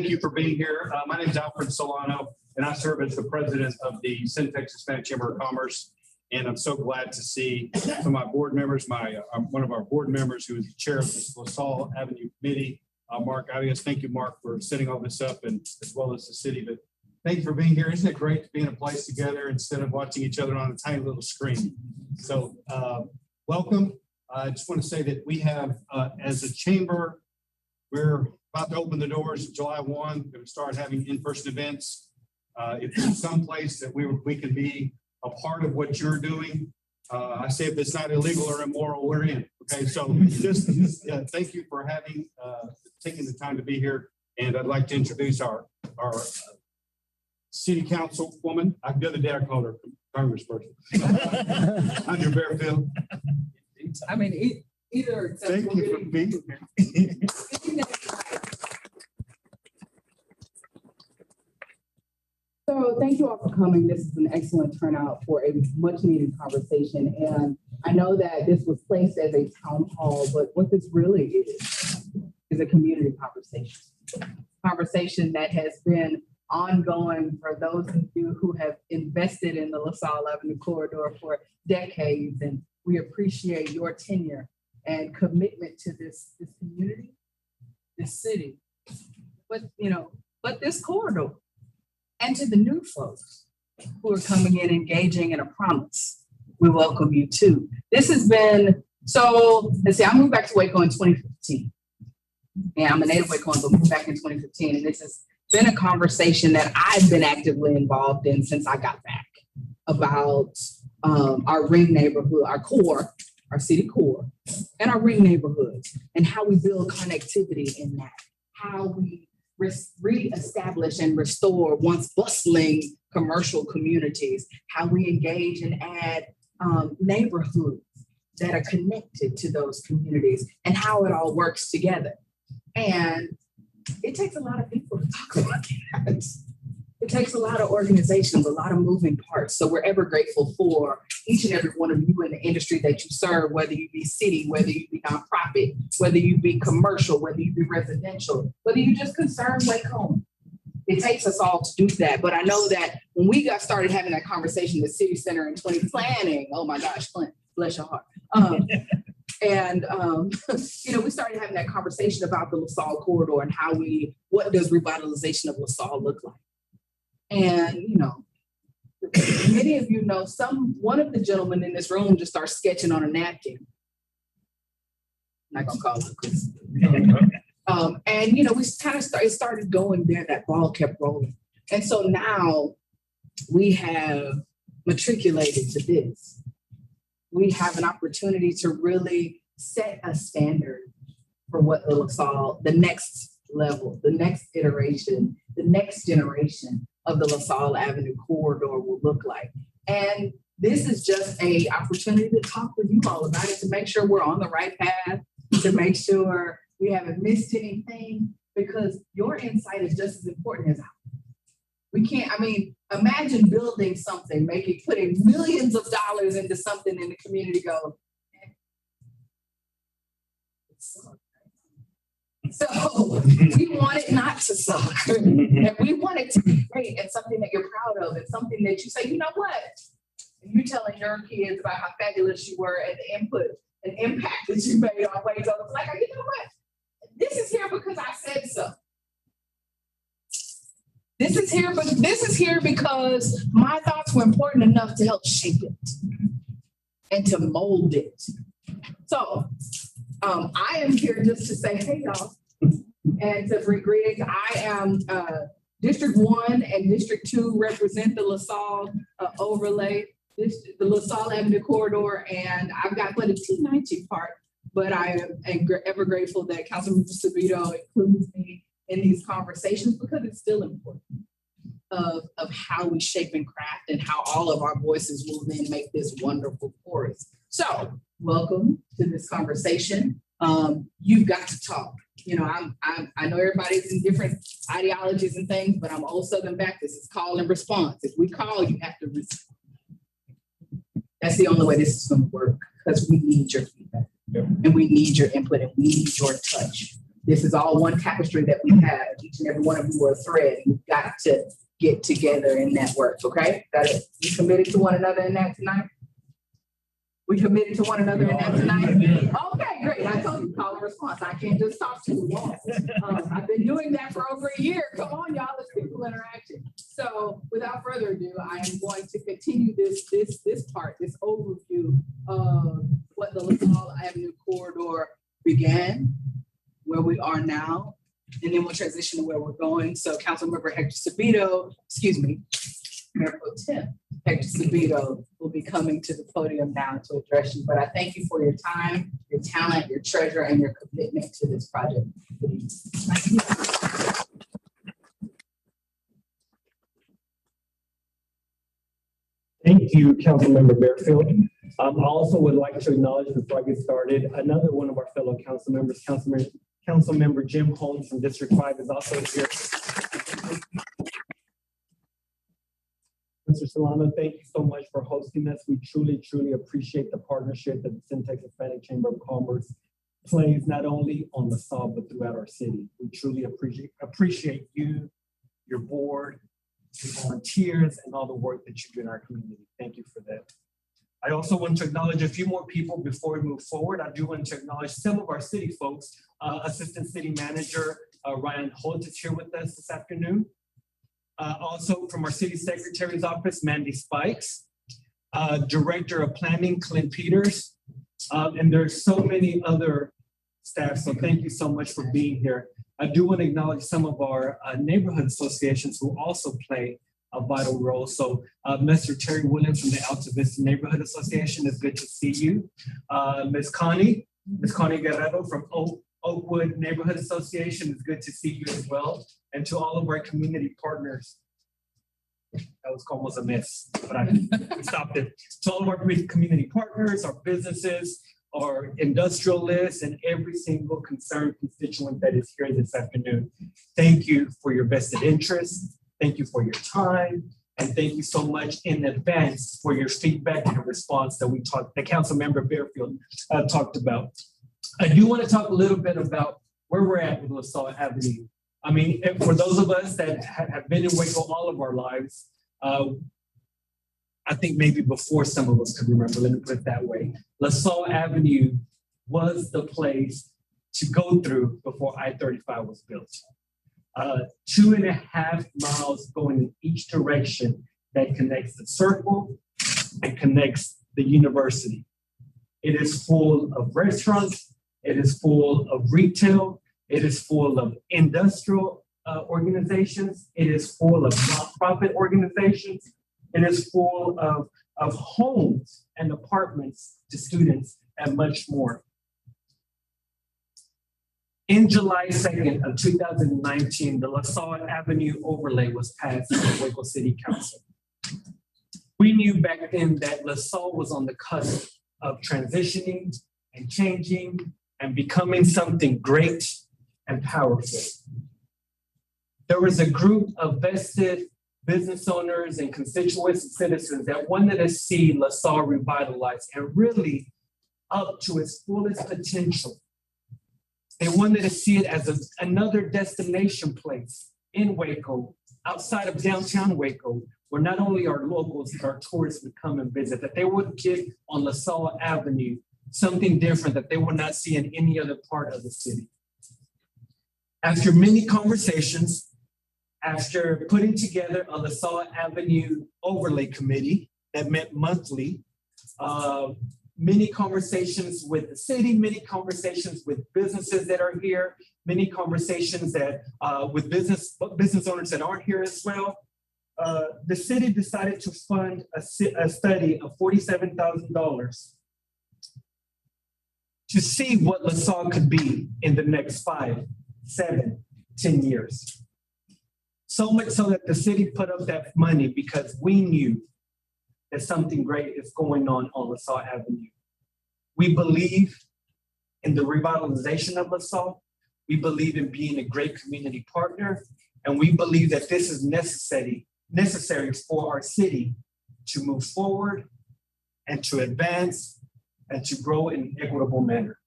thank you for being here. My name is Alfred Solano, and I serve as the president of the Central Texas Hispanic Chamber of Commerce. And I'm so glad to see some of my board members, one of our board members who is the chair of this LaSalle Avenue Committee, Mark Arias. Thank you, Mark, for setting all this up, and as well as the city. But thank you for being here. Isn't it great to be in a place together instead of watching each other on a tiny little screen? So welcome. I just want to say that we have, as a chamber, we're about to open the doors July 1. We're going to start having in-person events. If there's some place that we can be a part of what you're doing, I say if it's not illegal or immoral, we're in. Okay, so just thank you for taking the time to be here. And I'd like to introduce our city councilwoman. The other day I called her congressperson. Andrew Bearfield. I mean, either. Thank you for being here. So thank you all for coming. This is an excellent turnout for a much needed conversation. And I know that this was placed as a town hall, but what this really is a community conversation that has been ongoing for those of you who have invested in the LaSalle Avenue corridor for decades. And we appreciate your tenure and commitment to this community, this city, but this corridor. And to the new folks who are coming in, engaging in a promise, we welcome you too. This has been, I moved back to Waco in 2015. Yeah, I'm a native Wacoan, but moved back in 2015. And this has been a conversation that I've been actively involved in since I got back about our ring neighborhood, our city core, and our ring neighborhoods, and how we build connectivity in that, how we reestablish and restore once bustling commercial communities, how we engage and add neighborhoods that are connected to those communities, and how it all works together. And it takes a lot of people to talk about that. It takes a lot of organizations, a lot of moving parts. So we're ever grateful for each and every one of you in the industry that you serve, whether you be city, whether you be nonprofit, whether you be commercial, whether you be residential, whether you just concern Waco. It takes us all to do that. But I know that when we got started having that conversation in the city center in 2020 planning, oh my gosh, Clint, bless your heart. We started having that conversation about the LaSalle corridor and what does revitalization of LaSalle look like? And, many of you know one of the gentlemen in this room just started sketching on a napkin. I'm not gonna call it Chris. We kind of started going there, that ball kept rolling. And so now we have matriculated to this. We have an opportunity to really set a standard for what the next level, the next iteration, the next generation of the LaSalle Avenue corridor will look like. And this is just an opportunity to talk with you all about it, to make sure we're on the right path, to make sure we haven't missed anything, because your insight is just as important as ours. We can't, imagine building something, putting millions of dollars into something and the community go, it sucks. So we want it not to suck. And we want it to be great and something that you're proud of and something that you say, you know what? And you're telling your kids about how fabulous you were and the input and impact that you made on Waco. It's like, you know what? This is here because I said so. This is here because my thoughts were important enough to help shape it and to mold it. So I am here just to say, hey, y'all, and to bring greetings. I am District 1 and District 2 represent the LaSalle overlay, the LaSalle Avenue corridor, and I've got but a T90 part, but I am ever grateful that Councilmember Sabito includes me in these conversations because it's still important of how we shape and craft and how all of our voices will then make this wonderful chorus. So welcome to this conversation. You've got to talk. I know everybody's in different ideologies and things, but I'm old Southern Baptist. It's call and response. If we call, you have to respond. That's the only way this is going to work, because we need your feedback. Yep. And we need your input, and we need your touch. This is all one tapestry that we have. Each and every one of you are a thread. You've got to get together and network, okay? Got it. You committed to one another in that tonight? We committed to one another in that tonight? Okay, great. I told you, call and response. I can't just talk to you. I've been doing that for over a year. Come on, y'all, let's people interaction. So without further ado, I am going to continue this overview of what the LaSalle Avenue corridor began, where we are now, and then we'll transition to where we're going. So Councilmember Hector Sabito, Mayor Pro Tem Hector Sabito will be coming to the podium now to address you. But I thank you for your time, your talent, your treasure, and your commitment to this project. Thank you. Thank you, Councilmember Bearfield. I also would like to acknowledge before I get started, another one of our fellow council members, Councilmember Jim Holmes from District 5 is also here. Mr. Solano, thank you so much for hosting us. We truly, truly appreciate the partnership that the Syntax Hispanic Chamber of Commerce plays not only on LaSalle, but throughout our city. We truly appreciate you, your board, your volunteers, and all the work that you do in our community. Thank you for that. I also want to acknowledge a few more people before we move forward. I do want to acknowledge some of our city folks. Assistant City Manager Ryan Holt is here with us this afternoon. Also from our City Secretary's office, Mandy Spikes. Director of Planning, Clint Peters. And there's so many other staff, so thank you so much for being here. I do want to acknowledge some of our neighborhood associations who also play a vital role. So Mr. Terry Williams from the Alta Vista Neighborhood Association, it's good to see you. Ms. Connie Guerrero from Oakwood Neighborhood Association, it's good to see you as well. And to all of our community partners, that was almost a miss, but I stopped it. To all of our community partners, our businesses, our industrialists, and every single concerned constituent that is here this afternoon. Thank you for your vested interest. Thank you for your time. And thank you so much in advance for your feedback and response that that Councilmember Bearfield talked about. I do want to talk a little bit about where we're at with LaSalle Avenue. I mean, for those of us that have been in Waco all of our lives, I think maybe before some of us could remember, let me put it that way. LaSalle Avenue was the place to go through before I-35 was built. 2.5 miles going in each direction that connects the circle and connects the university. It is full of restaurants. It is full of retail. It is full of industrial organizations. It is full of nonprofit organizations. It is full of homes and apartments to students and much more. In July 2nd of 2019, the LaSalle Avenue overlay was passed by the Waco City Council. We knew back then that LaSalle was on the cusp of transitioning and changing and becoming something great and powerful. There was a group of vested business owners and constituents and citizens that wanted to see LaSalle revitalized and really up to its fullest potential. They wanted to see it as another destination place in Waco, outside of downtown Waco, where not only our locals, but our tourists would come and visit, that they would get on LaSalle Avenue something different that they would not see in any other part of the city. After many conversations, after putting together a LaSalle Avenue overlay committee that met monthly, many conversations with the city, many conversations with businesses that are here, many conversations that with business owners that aren't here as well. The city decided to fund a study of $47,000 to see what LaSalle could be in the next 5, 7, 10 years. So much so that the city put up that money because we knew that something great is going on LaSalle Avenue. We believe in the revitalization of LaSalle. We believe in being a great community partner. And we believe that this is necessary for our city to move forward and to advance and to grow in an equitable manner.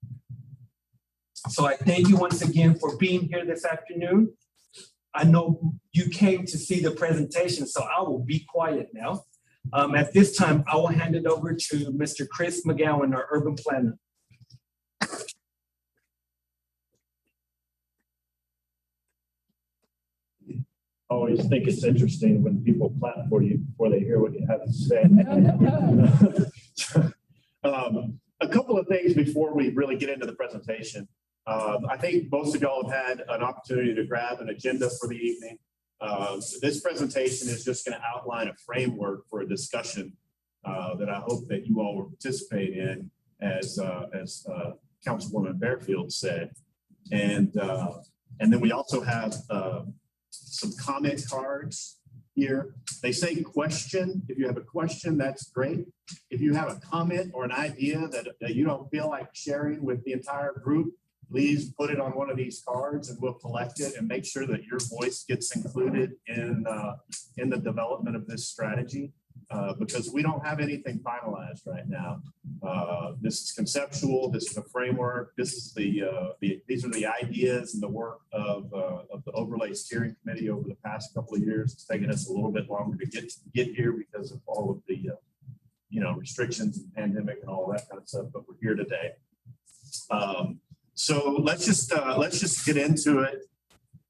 So I thank you once again for being here this afternoon. I know you came to see the presentation, so I will be quiet now. At this time, I will hand it over to Mr. Chris McGowan, our urban planner. I always think it's interesting when people clap for you before they hear what you have to say. A couple of things before we really get into the presentation. I think most of y'all have had an opportunity to grab an agenda for the evening. This presentation is just going to outline a framework for a discussion that I hope that you all will participate in, as Councilwoman Bearfield said. And then we also have some comment cards here. They say question. If you have a question, that's great. If you have a comment or an idea that you don't feel like sharing with the entire group, please put it on one of these cards and we'll collect it and make sure that your voice gets included in the development of this strategy, because we don't have anything finalized right now. This is conceptual. This is a framework. This is these are the ideas and the work of the overlay steering committee over the past couple of years. It's taken us a little bit longer to get here because of all of the restrictions and pandemic and all that kind of stuff, but we're here today. So let's just get into it.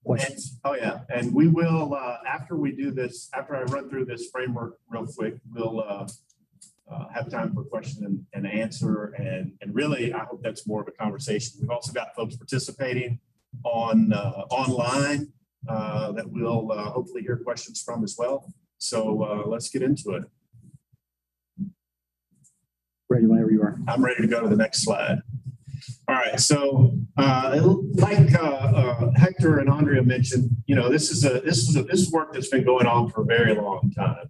And we will, after we do this, after I run through this framework real quick, we'll have time for question and answer. And really, I hope that's more of a conversation. We've also got folks participating online that we'll hopefully hear questions from as well. So let's get into it. Ready whenever you are. I'm ready to go to the next slide. All right, so like Hector and Andrea mentioned, this is work that's been going on for a very long time.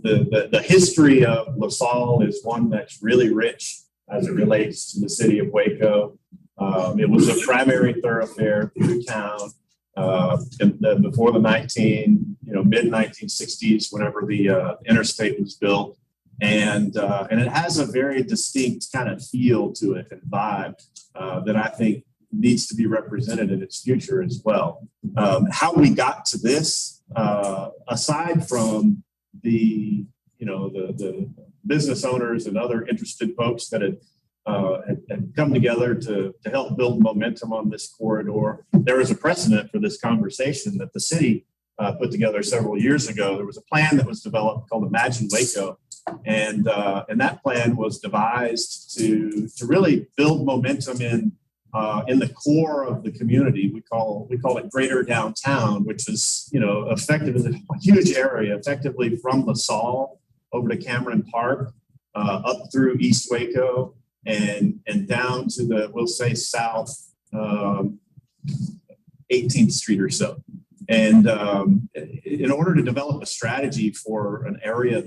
The history of LaSalle is one that's really rich as it relates to the city of Waco. It was a primary thoroughfare through town before the mid 1960s, whenever the interstate was built. And it has a very distinct kind of feel to it and vibe that I think needs to be represented in its future as well. How we got to this, aside from the business owners and other interested folks that had come together to help build momentum on this corridor, there was a precedent for this conversation that the city put together several years ago. There was a plan that was developed called Imagine Waco. And that plan was devised to really build momentum in the core of the community. We call it Greater Downtown, which is effectively a huge area, effectively from LaSalle over to Cameron Park, up through East Waco, and down to we'll say south 18th Street or so. And in order to develop a strategy for an area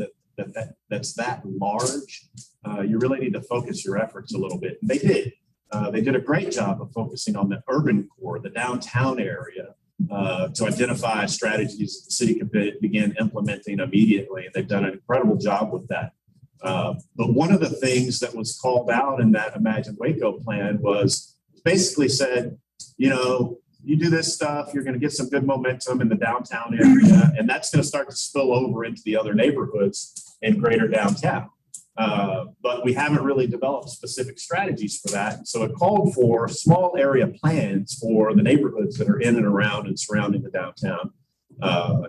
that's that large, you really need to focus your efforts a little bit. And they did. They did a great job of focusing on the urban core, the downtown area, to identify strategies the city could begin implementing immediately. And they've done an incredible job with that. But one of the things that was called out in that Imagine Waco plan was basically said, you do this stuff, you're going to get some good momentum in the downtown area, and that's going to start to spill over into the other neighborhoods in Greater Downtown. But we haven't really developed specific strategies for that. So it called for small area plans for the neighborhoods that are in and around and surrounding the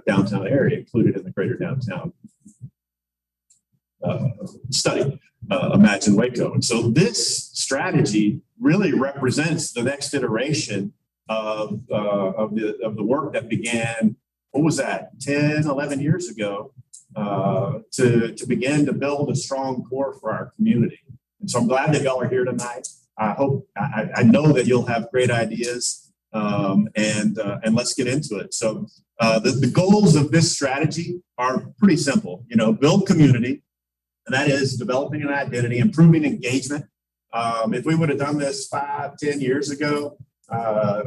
downtown area, included in the Greater Downtown study, Imagine Waco. And so this strategy really represents the next iteration of the work that began, what was that, 10, 11 years ago, to begin to build a strong core for our community. And so I'm glad that y'all are here tonight. I know that you'll have great ideas, and let's get into it. So the goals of this strategy are pretty simple. Build community, and that is developing an identity, improving engagement. If we would have done this 5, 10 years ago, I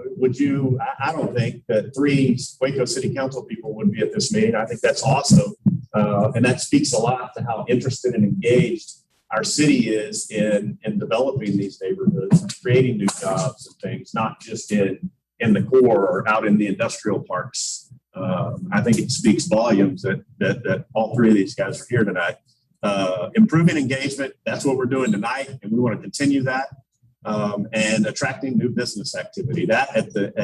don't think that 3 Waco City Council people would be at this meeting. I think that's awesome. And that speaks a lot to how interested and engaged our city is in developing these neighborhoods, creating new jobs and things, not just in the core or out in the industrial parks. I think it speaks volumes that all three of these guys are here tonight. Improving engagement, that's what we're doing tonight, and we want to continue that. And attracting new business activity. That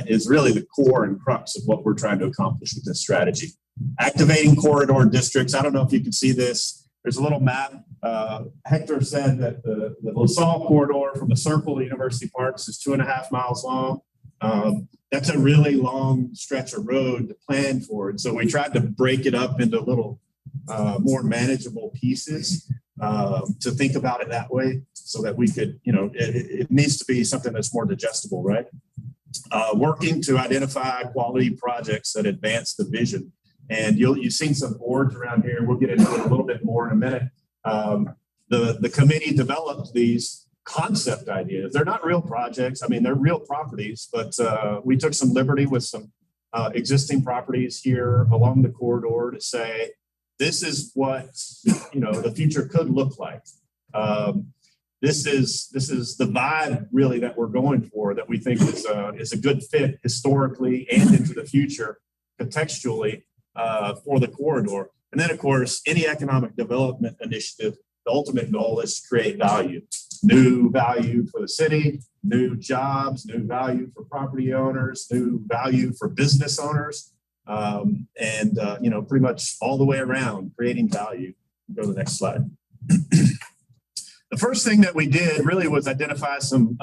is really the core and crux of what we're trying to accomplish with this strategy. Activating corridor districts. I don't know if you can see this. There's a little map. Hector said that the LaSalle corridor from the Circle to University Parks is 2.5 miles long. That's a really long stretch of road to plan for. And so we tried to break it up into little more manageable pieces to think about it that way so that we could, it needs to be something that's more digestible, right? Working to identify quality projects that advance the vision. And you've seen some boards around here. We'll get into it a little bit more in a minute. The committee developed these concept ideas. They're not real projects. I mean, they're real properties, but we took some liberty with some existing properties here along the corridor to say, this is what, the future could look like. This is the vibe really that we're going for, that we think is a good fit historically and into the future contextually for the corridor. And then, of course, any economic development initiative, the ultimate goal is to create value, new value for the city, new jobs, new value for property owners, new value for business owners, and pretty much all the way around creating value. Go to the next slide. The first thing that we did really was identify some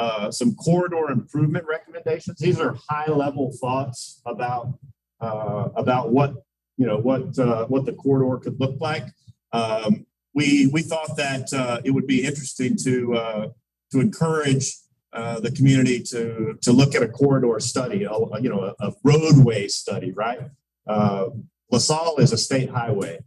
corridor improvement recommendations. These are high-level thoughts about what the corridor could look like. We thought that it would be interesting to encourage the community to look at a corridor study, a roadway study, right? LaSalle is a state highway,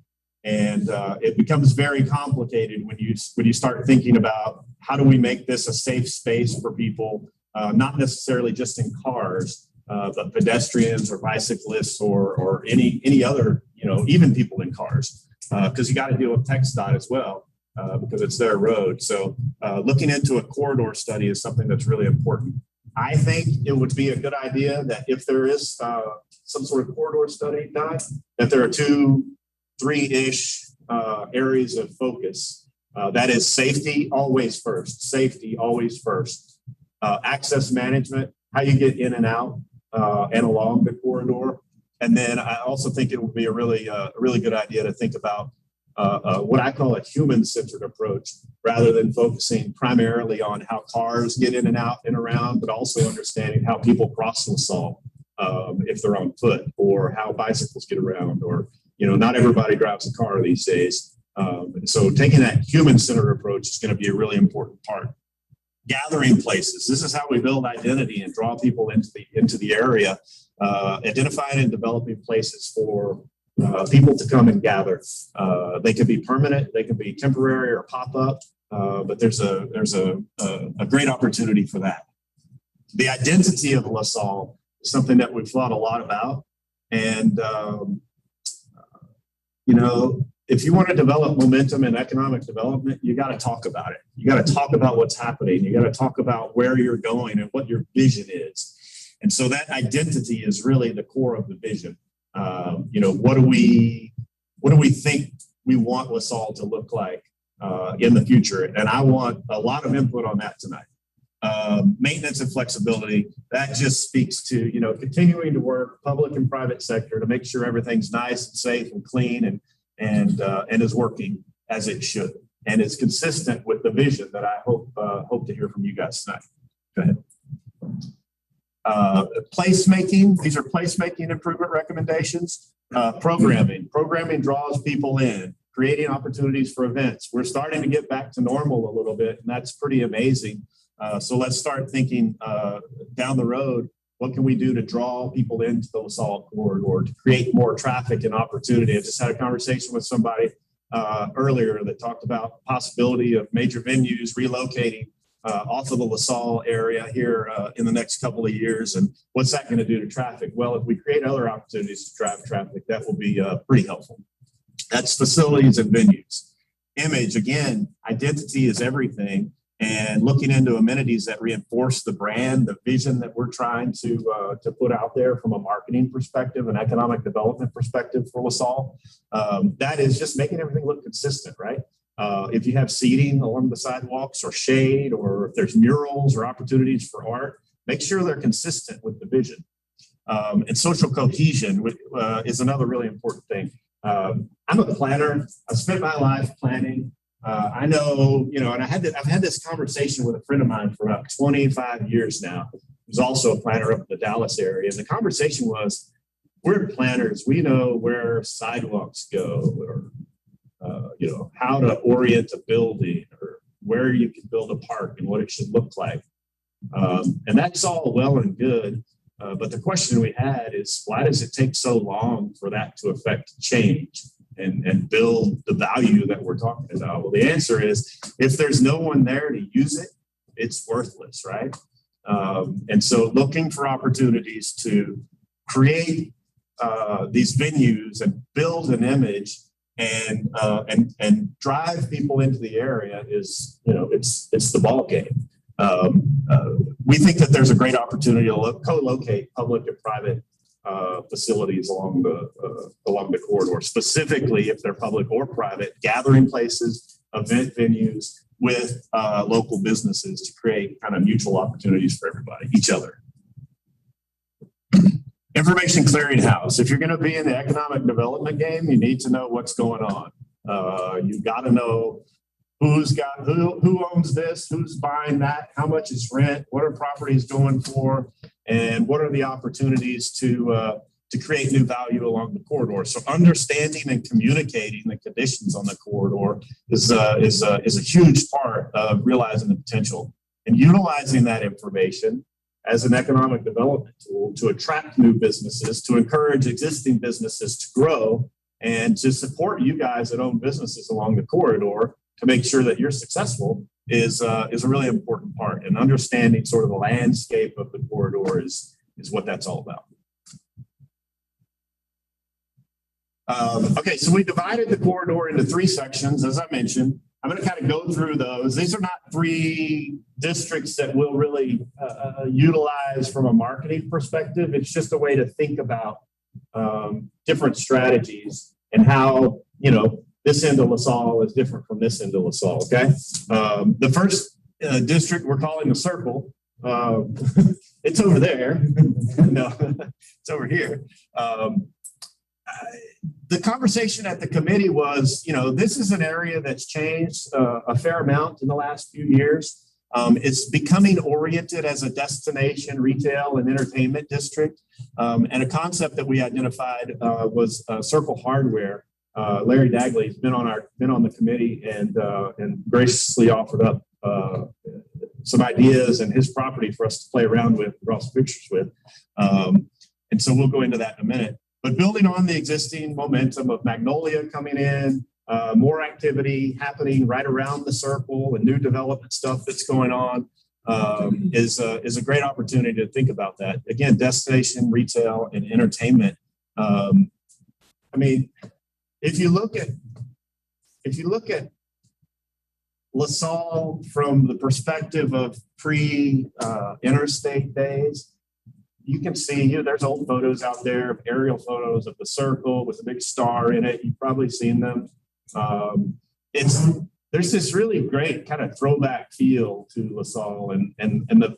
and it becomes very complicated when you start thinking about how do we make this a safe space for people, not necessarily just in cars, but pedestrians or bicyclists or any other, even people in cars, because you got to deal with TxDOT as well. Because it's their road. So looking into a corridor study is something that's really important. I think it would be a good idea that if there is some sort of corridor study done, that there are 2-3-ish areas of focus. That is safety, always first. Safety, always first. Access management, how you get in and out and along the corridor. And then I also think it would be a really good idea to think about what I call a human-centered approach, rather than focusing primarily on how cars get in and out and around, but also understanding how people cross LaSalle if they're on foot, or how bicycles get around, or not everybody drives a car these days. So taking that human-centered approach is going to be a really important part. Gathering places. This is how we build identity and draw people into the area. Identifying and developing places for people to come and gather. They can be permanent, they can be temporary or pop up, but there's a great opportunity for that. The identity of LaSalle is something that we've thought a lot about, and if you want to develop momentum in economic development, you got to talk about it. You got to talk about what's happening. You got to talk about where you're going and what your vision is. And so that identity is really the core of the vision. What do we think we want LaSalle to look like in the future? And I want a lot of input on that tonight. Maintenance and flexibility, that just speaks to, continuing to work public and private sector to make sure everything's nice and safe and clean and is working as it should, and is consistent with the vision that I hope to hear from you guys tonight. Go ahead. Placemaking, these are placemaking improvement recommendations. Programming draws people in, creating opportunities for events. We're starting to get back to normal a little bit, and that's pretty amazing. So let's start thinking down the road, what can we do to draw people into the LaSalle corridor, to create more traffic and opportunity? I just had a conversation with somebody earlier that talked about the possibility of major venues relocating off of the LaSalle area here in the next couple of years. And what's that going to do to traffic? Well, if we create other opportunities to drive traffic, that will be pretty helpful. That's facilities and venues. image, again, identity is everything. And looking into amenities that reinforce the brand, the vision that we're trying to put out there from a marketing perspective, an economic development perspective for LaSalle, that is just making everything look consistent, right? If you have seating along the sidewalks or shade, or if there's murals or opportunities for art, make sure they're consistent with the vision. And social cohesion is another really important thing. I'm a planner. I've spent my life planning. I know, and I've had this conversation with a friend of mine for about 25 years now, who's also a planner up in the Dallas area. And the conversation was, we're planners. We know where sidewalks go, or, how to orient a building, or where you can build a park and what it should look like. And that's all well and good. But the question we had is, why does it take so long for that to affect change and build the value that we're talking about? Well, the answer is, if there's no one there to use it, it's worthless, right? And so looking for opportunities to create these venues and build an image and drive people into the area is, it's the ball game. We think that there's a great opportunity to co-locate public and private facilities along the corridor, specifically if they're public or private, gathering places, event venues with local businesses to create kind of mutual opportunities for everybody, each other. Information clearinghouse. If you're going to be in the economic development game, you need to know what's going on. You've got to know who owns this, who's buying that, how much is rent, what are properties going for, and what are the opportunities to create new value along the corridor. So understanding and communicating the conditions on the corridor is a huge part of realizing the potential, and utilizing that information as an economic development tool to attract new businesses, to encourage existing businesses to grow, and to support you guys that own businesses along the corridor to make sure that you're successful is a really important part. And understanding sort of the landscape of the corridor is what that's all about. Okay, so we divided the corridor into 3 sections, as I mentioned. I'm going to kind of go through those. These are not 3 districts that we'll really utilize from a marketing perspective. It's just a way to think about different strategies and how, this end of LaSalle is different from this end of LaSalle, okay? The first district we're calling the Circle. It's over there. No, it's over here. The conversation at the committee was, this is an area that's changed a fair amount in the last few years. It's becoming oriented as a destination retail and entertainment district. And a concept that we identified was Circle Hardware. Larry Dagley has been on the committee and graciously offered up some ideas and his property for us to play around with, draw some pictures with. And so we'll go into that in a minute. But building on the existing momentum of Magnolia coming in, more activity happening right around the Circle, and new development stuff that's going on is a great opportunity to think about that. Again, destination, retail, and entertainment. If you look at LaSalle from the perspective of pre-interstate days, you can see there's old photos out there of aerial photos of the Circle with a big star in it. You've probably seen them. There's this really great kind of throwback feel to LaSalle and the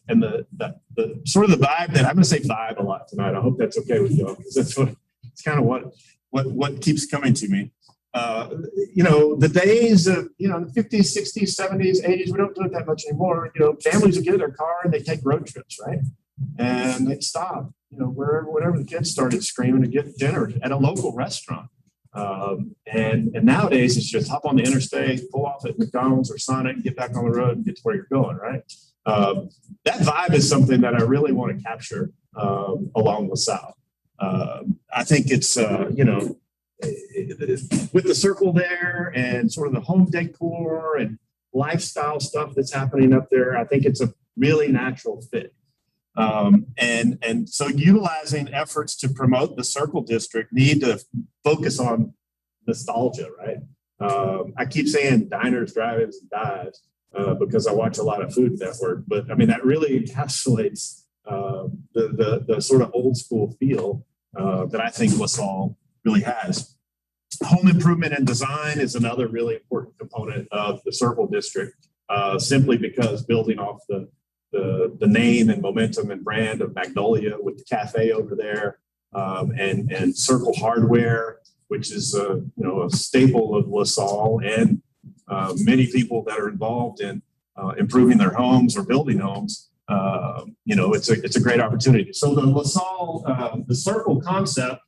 sort of the vibe that I'm going to say vibe a lot tonight. I hope that's okay with you, because that's it's kind of what keeps coming to me. The days of, the 50s, 60s, 70s, 80s, we don't do it that much anymore. Families would get in their car and they take road trips, right? And they'd stop, wherever the kids started screaming to get dinner at a local restaurant. And nowadays it's just hop on the interstate, pull off at McDonald's or Sonic, get back on the road and get to where you're going, right? That vibe is something that I really want to capture along the South. I think it's, with the Circle there and sort of the home decor and lifestyle stuff that's happening up there, I think it's a really natural fit. And so utilizing efforts to promote the Circle district need to focus on nostalgia, right? I keep saying diners, drive-ins, and dives because I watch a lot of Food Network, but I mean, that really encapsulates the sort of old school feel that I think LaSalle really has. Home improvement and design is another really important component of the Circle District, simply because building off the name and momentum and brand of Magnolia with the cafe over there, and Circle Hardware, which is a staple of LaSalle, and many people that are involved in improving their homes or building homes. It's a great opportunity. So the LaSalle, the Circle concept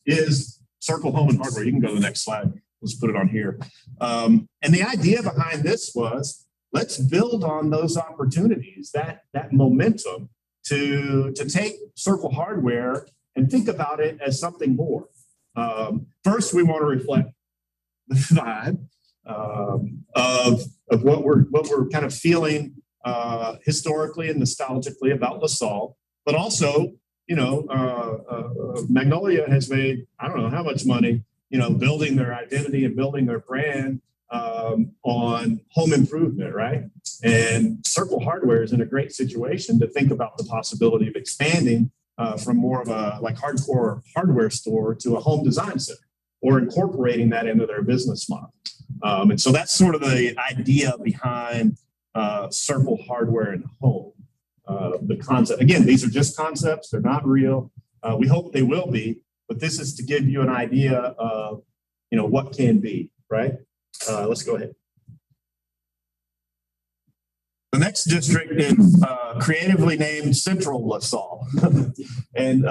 is Circle Home and Hardware. You can go to the next slide. Let's put it on here. And the idea behind this was, let's build on those opportunities, that momentum to take Circle Hardware and think about it as something more. First, we want to reflect the vibe of what we're kind of feeling historically and nostalgically about LaSalle, but also, Magnolia has made, I don't know how much money, building their identity and building their brand on home improvement, right? And Circle Hardware is in a great situation to think about the possibility of expanding from more of a hardcore hardware store to a home design center, or incorporating that into their business model. And so that's sort of the idea behind Circle Hardware and Home. The concept, again, these are just concepts, they're not real. We hope they will be, but this is to give you an idea of, what can be, right? Let's go ahead. The next district is creatively named Central LaSalle. And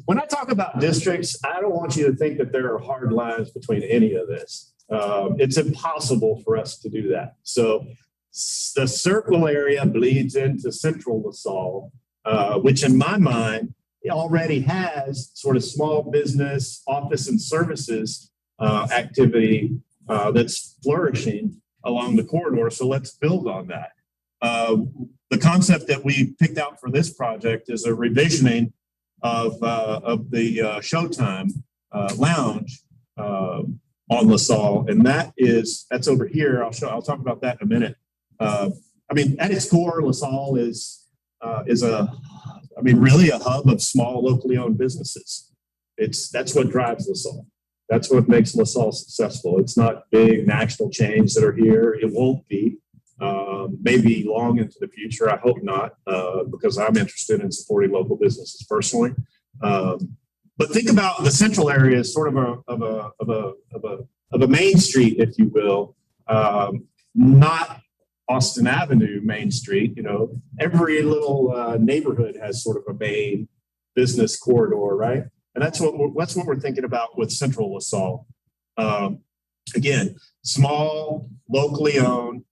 when I talk about districts, I don't want you to think that there are hard lines between any of this. It's impossible for us to do that. So the Circle area bleeds into Central LaSalle, which in my mind already has sort of small business, office and services activity that's flourishing along the corridor. So let's build on that. The concept that we picked out for this project is a revisioning of the Showtime lounge on LaSalle, and that's over here. I'll talk about that in a minute. At its core, LaSalle is really a hub of small, locally owned businesses. That's what drives LaSalle. That's what makes LaSalle successful. It's not big national chains that are here. It won't be. Maybe long into the future. I hope not, because I'm interested in supporting local businesses personally. But think about the central area as sort of a main street, if you will, not Austin Avenue Main Street. Every little neighborhood has sort of a main business corridor, right? And that's what we're thinking about with Central LaSalle. Again, small, locally owned,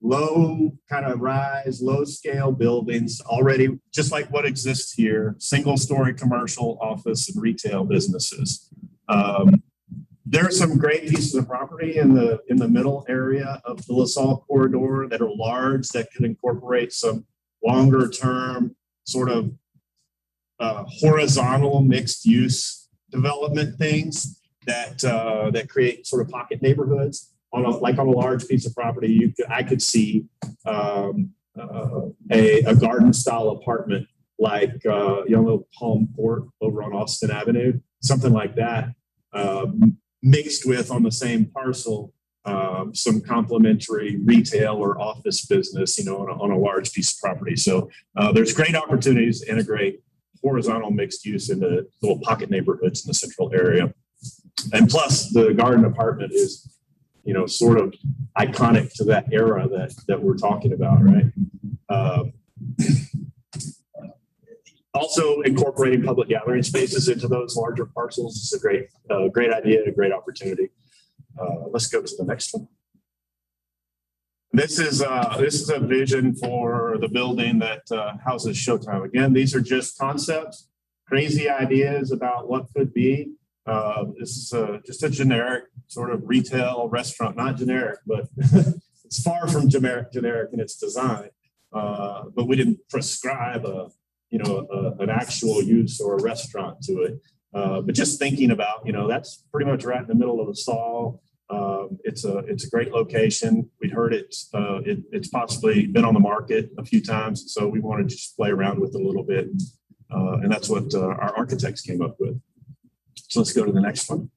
low kind of rise, low scale buildings already, just like what exists here, single story commercial, office, and retail businesses. There are some great pieces of property in the middle area of the LaSalle corridor that are large, that could incorporate some longer term sort of horizontal mixed use development things that create sort of pocket neighborhoods. On a large piece of property, I could see a garden style apartment like Palm Court over on Austin Avenue, something like that, mixed with, on the same parcel, some complementary retail or office business, on a large piece of property. So there's great opportunities to integrate horizontal mixed use into little pocket neighborhoods in the central area. And plus, the garden apartment is sort of iconic to that era that we're talking about, right? Also, incorporating public gathering spaces into those larger parcels is a great idea, a great opportunity. Let's go to the next one. This is a vision for the building that houses Showtime. Again, these are just concepts, crazy ideas about what could be. This is just a generic sort of retail restaurant, not generic, but it's far from generic in its design. But we didn't prescribe an actual use or a restaurant to it. But just thinking about, that's pretty much right in the middle of LaSalle. It's a great location. We'd heard it's possibly been on the market a few times, so we wanted to just play around with it a little bit, and that's what our architects came up with. So let's go to the next one.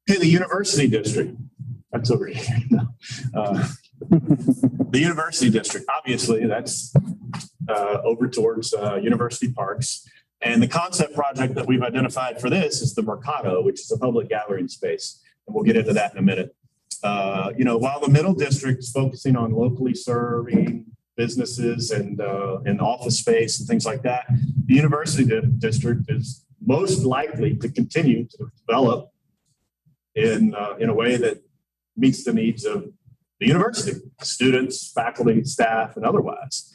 Okay, the University District. That's over here. The University District, obviously, that's over towards University Parks. And the concept project that we've identified for this is the Mercado, which is a public gathering space. And we'll get into that in a minute. While the Middle District is focusing on locally serving businesses and office space and things like that, the University District is most likely to continue to develop in a way that meets the needs of the university, students, faculty, staff, and otherwise.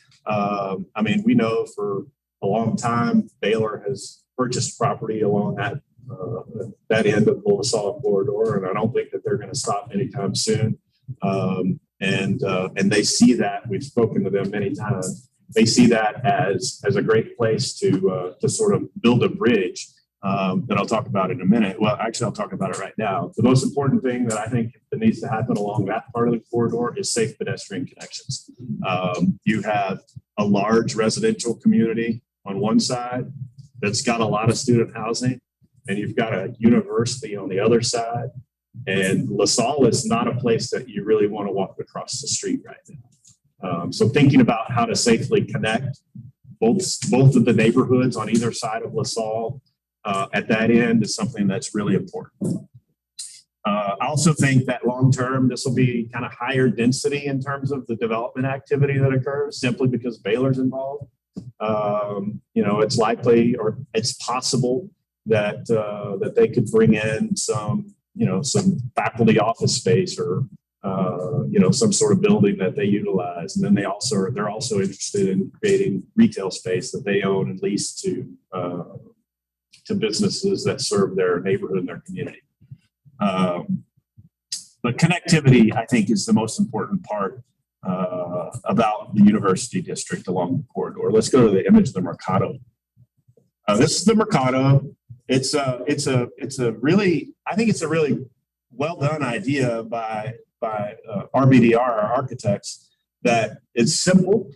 We know for a long time, Baylor has purchased property along that end of the LaSalle corridor, and I don't think that they're going to stop anytime soon. And they see that. We've spoken to them many times. They see that as a great place to sort of build a bridge that I'll talk about in a minute. Well, actually, I'll talk about it right now. The most important thing that I think that needs to happen along that part of the corridor is safe pedestrian connections. You have a large residential community on one side that's got a lot of student housing, and you've got a university on the other side. And LaSalle is not a place that you really want to walk across the street right now. So thinking about how to safely connect both of the neighborhoods on either side of LaSalle at that end is something that's really important. I also think that long-term, this will be kind of higher density in terms of the development activity that occurs simply because Baylor's involved. It's likely or it's possible that they could bring in some faculty office space or some sort of building that they utilize. And then they're also interested in creating retail space that they own and lease to businesses that serve their neighborhood and their community. But connectivity, I think, is the most important part about the University District along the corridor. Let's go to the image of the Mercado. This is the Mercado. It's a really well done idea by RBDR, our architects, that it's simple,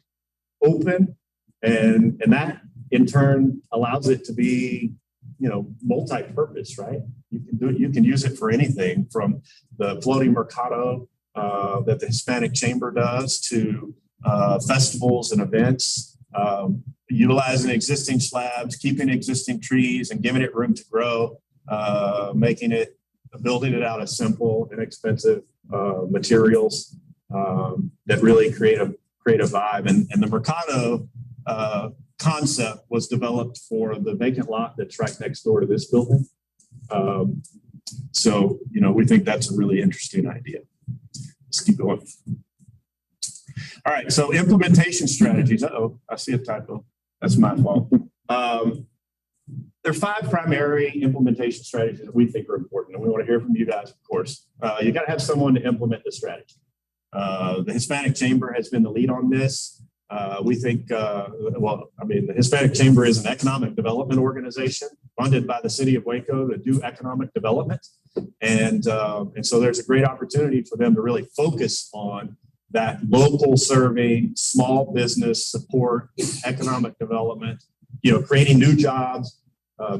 open, and that in turn allows it to be multi-purpose, right? You can use it for anything from the floating Mercado that the Hispanic Chamber does to festivals and events, utilizing existing slabs, keeping existing trees and giving it room to grow, building it out of simple, inexpensive materials that really create a vibe. And the Mercado concept was developed for the vacant lot that's right next door to this building. So we think that's a really interesting idea. Let's keep going. All right, so implementation strategies. I see a typo. That's my fault. There are 5 primary implementation strategies that we think are important, and we want to hear from you guys, of course. You got to have someone to implement the strategy. The Hispanic Chamber has been the lead on this. We think, the Hispanic Chamber is an economic development organization funded by the city of Waco to do economic development. And so there's a great opportunity for them to really focus on that local serving, small business support, economic development, creating new jobs,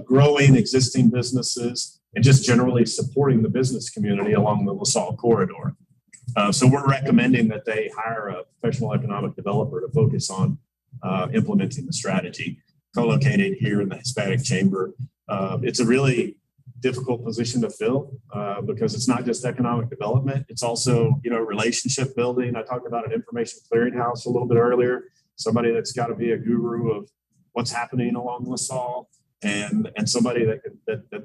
growing existing businesses, and just generally supporting the business community along the LaSalle corridor. So we're recommending that they hire a professional economic developer to focus on implementing the strategy, co-located here in the Hispanic Chamber. It's a really difficult position to fill because it's not just economic development. It's also, relationship building. I talked about an information clearinghouse a little bit earlier, somebody that's got to be a guru of what's happening along LaSalle. And somebody that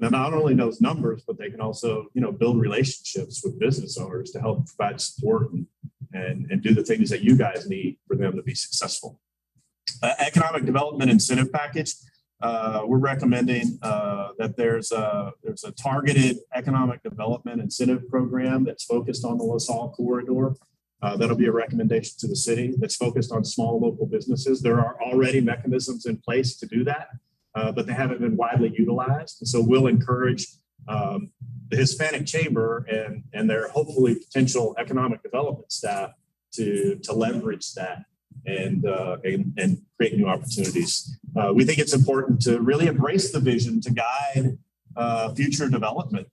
not only knows numbers, but they can also, build relationships with business owners to help provide support and do the things that you guys need for them to be successful. Economic development incentive package. We're recommending that there's a targeted economic development incentive program that's focused on the LaSalle corridor. That'll be a recommendation to the city that's focused on small local businesses. There are already mechanisms in place to do that. But they haven't been widely utilized. And so we'll encourage Hispanic Chamber and their hopefully potential economic development staff to leverage that and create new opportunities. We think it's important to really embrace the vision to guide future development.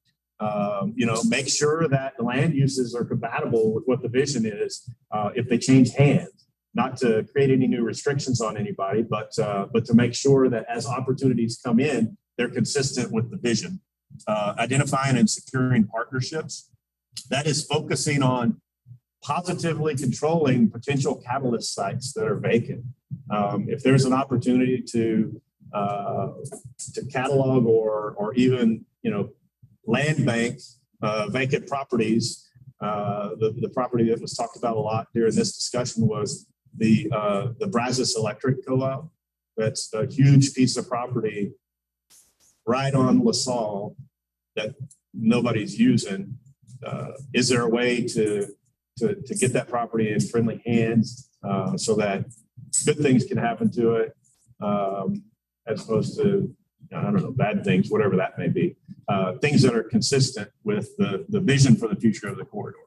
Make sure that the land uses are compatible with what the vision is if they change hands, not to create any new restrictions on anybody, but to make sure that as opportunities come in, they're consistent with the vision. Identifying and securing partnerships, that is focusing on positively controlling potential catalyst sites that are vacant. If there's an opportunity to catalog or even land bank vacant properties, the property that was talked about a lot during this discussion was the Brazos Electric Co-op. That's a huge piece of property right on LaSalle that nobody's using. Is there a way to get that property in friendly hands so that good things can happen to it as opposed to, I don't know, bad things, whatever that may be. Things that are consistent with the vision for the future of the corridor.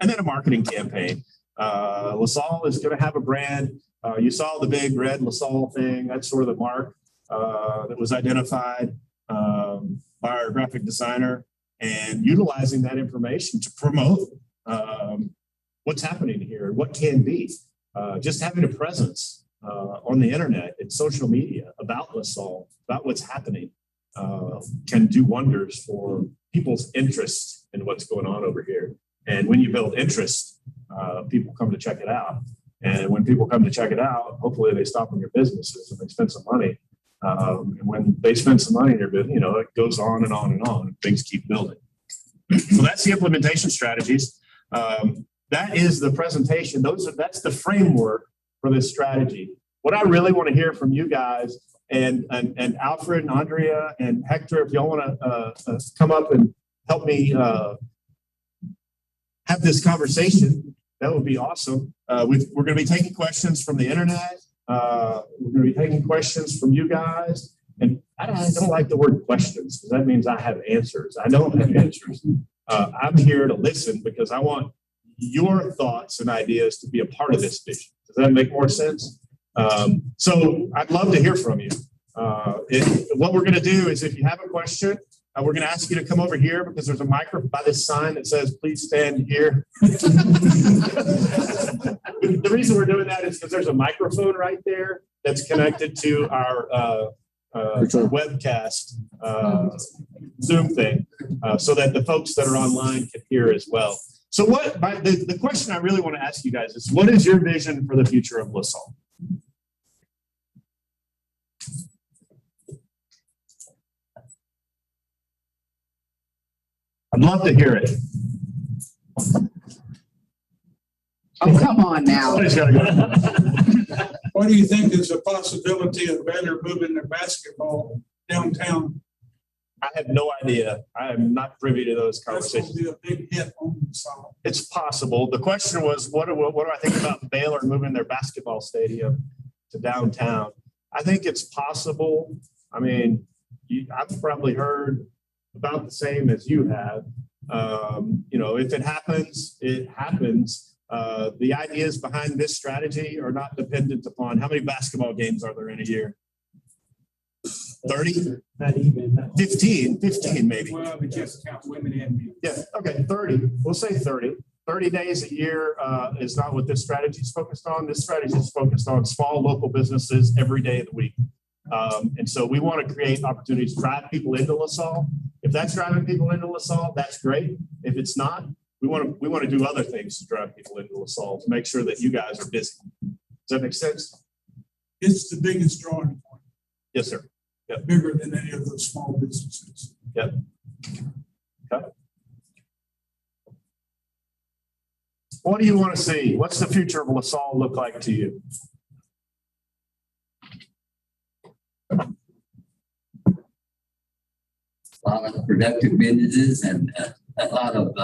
And then a marketing campaign. LaSalle is going to have a brand. You saw the big red LaSalle thing. That's sort of the mark that was identified by our graphic designer, and utilizing that information to promote what's happening here and what can be. Just having a presence on the internet and social media about LaSalle, about what's happening, can do wonders for people's interest in what's going on over here. And when you build interest, people come to check it out. And when people come to check it out, hopefully they stop in your businesses and they spend some money. And when they spend some money in your business, it goes on and on and on. And things keep building. So that's the implementation strategies. That is the presentation. That's the framework for this strategy. What I really want to hear from you guys and Alfred and Andrea and Hector, if y'all want to come up and help me have this conversation, that would be awesome. We're going to be taking questions from the internet. We're going to be taking questions from you guys. And I don't like the word questions because that means I have answers. I don't have answers. I'm here to listen because I want your thoughts and ideas to be a part of this vision. Does that make more sense? So I'd love to hear from you. What we're going to do is if you have a question, we're going to ask you to come over here because there's a microphone by this sign that says, please stand here. The reason we're doing that is because there's a microphone right there that's connected to our webcast Zoom thing so that the folks that are online can hear as well. So the question I really want to ask you guys is, what is your vision for the future of LaSalle? I'd love to hear it. Oh, come on now. Somebody's got to go. What do you think is the possibility of Baylor moving their basketball downtown? I have no idea. I am not privy to those That's going conversations. to be a big hit on the South. It's possible. The question was, what do I think about Baylor moving their basketball stadium to downtown? I think it's possible. I mean, I've probably heard about the same as you have. If it happens, it happens. The ideas behind this strategy are not dependent upon how many basketball games are there in a year. 30? Not even. 15 maybe. Well, we just count women and men. Yeah, okay, 30. We'll say 30. 30 days a year is not what this strategy is focused on. This strategy is focused on small local businesses every day of the week. And so we want to create opportunities to drive people into LaSalle. If that's driving people into LaSalle, that's great. If it's not, we want to do other things to drive people into LaSalle to make sure that you guys are busy. Does that make sense? It's the biggest drawing point, Yes, sir. bigger than any of those small businesses. Yep. Okay. What do you want to see? What's the future of LaSalle look like to you? A lot of productive businesses and a lot of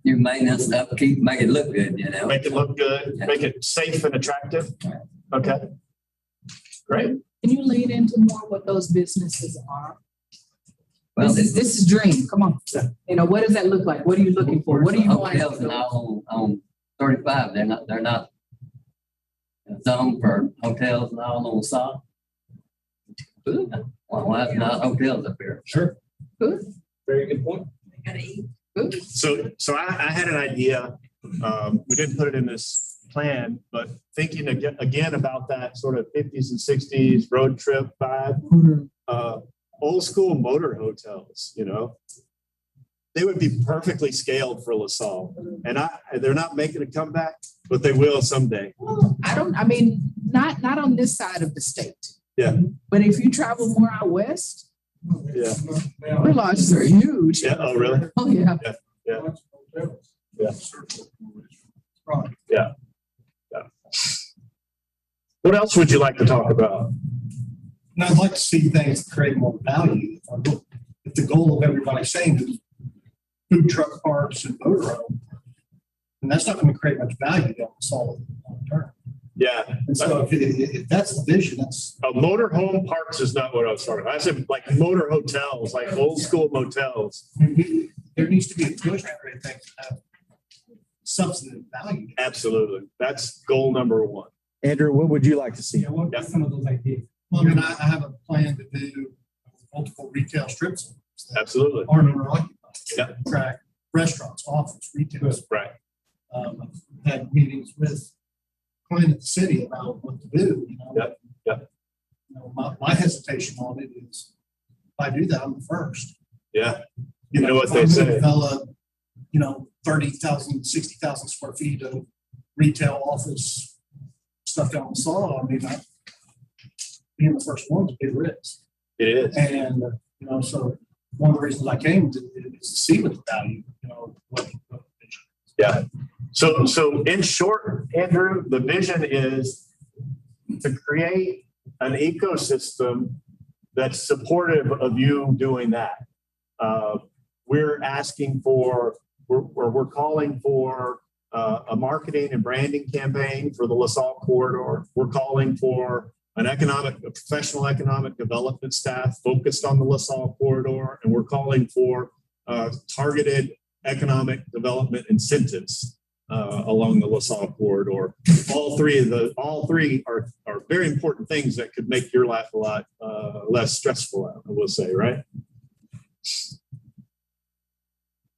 new maintenance, upkeep, make it look good, Make it look good, make it safe and attractive. Okay. Great. Can you lead into more what those businesses are? Well, This is dream. Come on. You know, what does that look like? What are you looking for? What do you want? hotels now on 35, they're not zoned for hotels now on LaSalle. Why is not hotels up here? Sure. Good. Very good point. Good. So I had an idea. We didn't put it in this plan, but thinking again about that sort of 50s and 60s road trip vibe, old school motor hotels, you know, they would be perfectly scaled for LaSalle. And they're not making a comeback, but they will someday. Well, not on this side of the state. Yeah. But if you travel more out west, Yeah. their lodges are huge. Yeah. Oh, really? Oh, yeah. Yeah. Yeah. Right. Yeah. What else would you like to talk about? And I'd like to see things create more value. If the goal of everybody saying is food truck parks and motorhome, and that's not going to create much value down the solid long term. Yeah. And so if that's the vision, that's. Motor home parks is not what I was talking about. I said like motor hotels, like old school motels. There needs to be a push to create things that have substantive value. Absolutely. That's goal number one. Andrew, what would you like to see? Yeah, what are some of those ideas? Well, I mean, I have a plan to do multiple retail strips. Absolutely. Aren't owner occupied. Yeah. Track restaurants, office, retail. Right. I've had meetings with client at the city about what to do, you know. Yep, yep. You know, my hesitation on it is, if I do that, I'm the first. Yeah. You know what if they I'm gonna say. Develop, 30,000, 60,000 square feet of retail office stuff down the Salle. I mean, being the first one is a big risk. It is. And, so one of the reasons I came is to see what the value, Yeah. So in short, Andrew, the vision is to create an ecosystem that's supportive of you doing that. We're asking for, we're calling for a marketing and branding campaign for the LaSalle corridor. We're calling for a professional economic development staff focused on the LaSalle corridor, and we're calling for targeted economic development incentives along the LaSalle corridor. All three are very important things that could make your life a lot less stressful, I will say, right?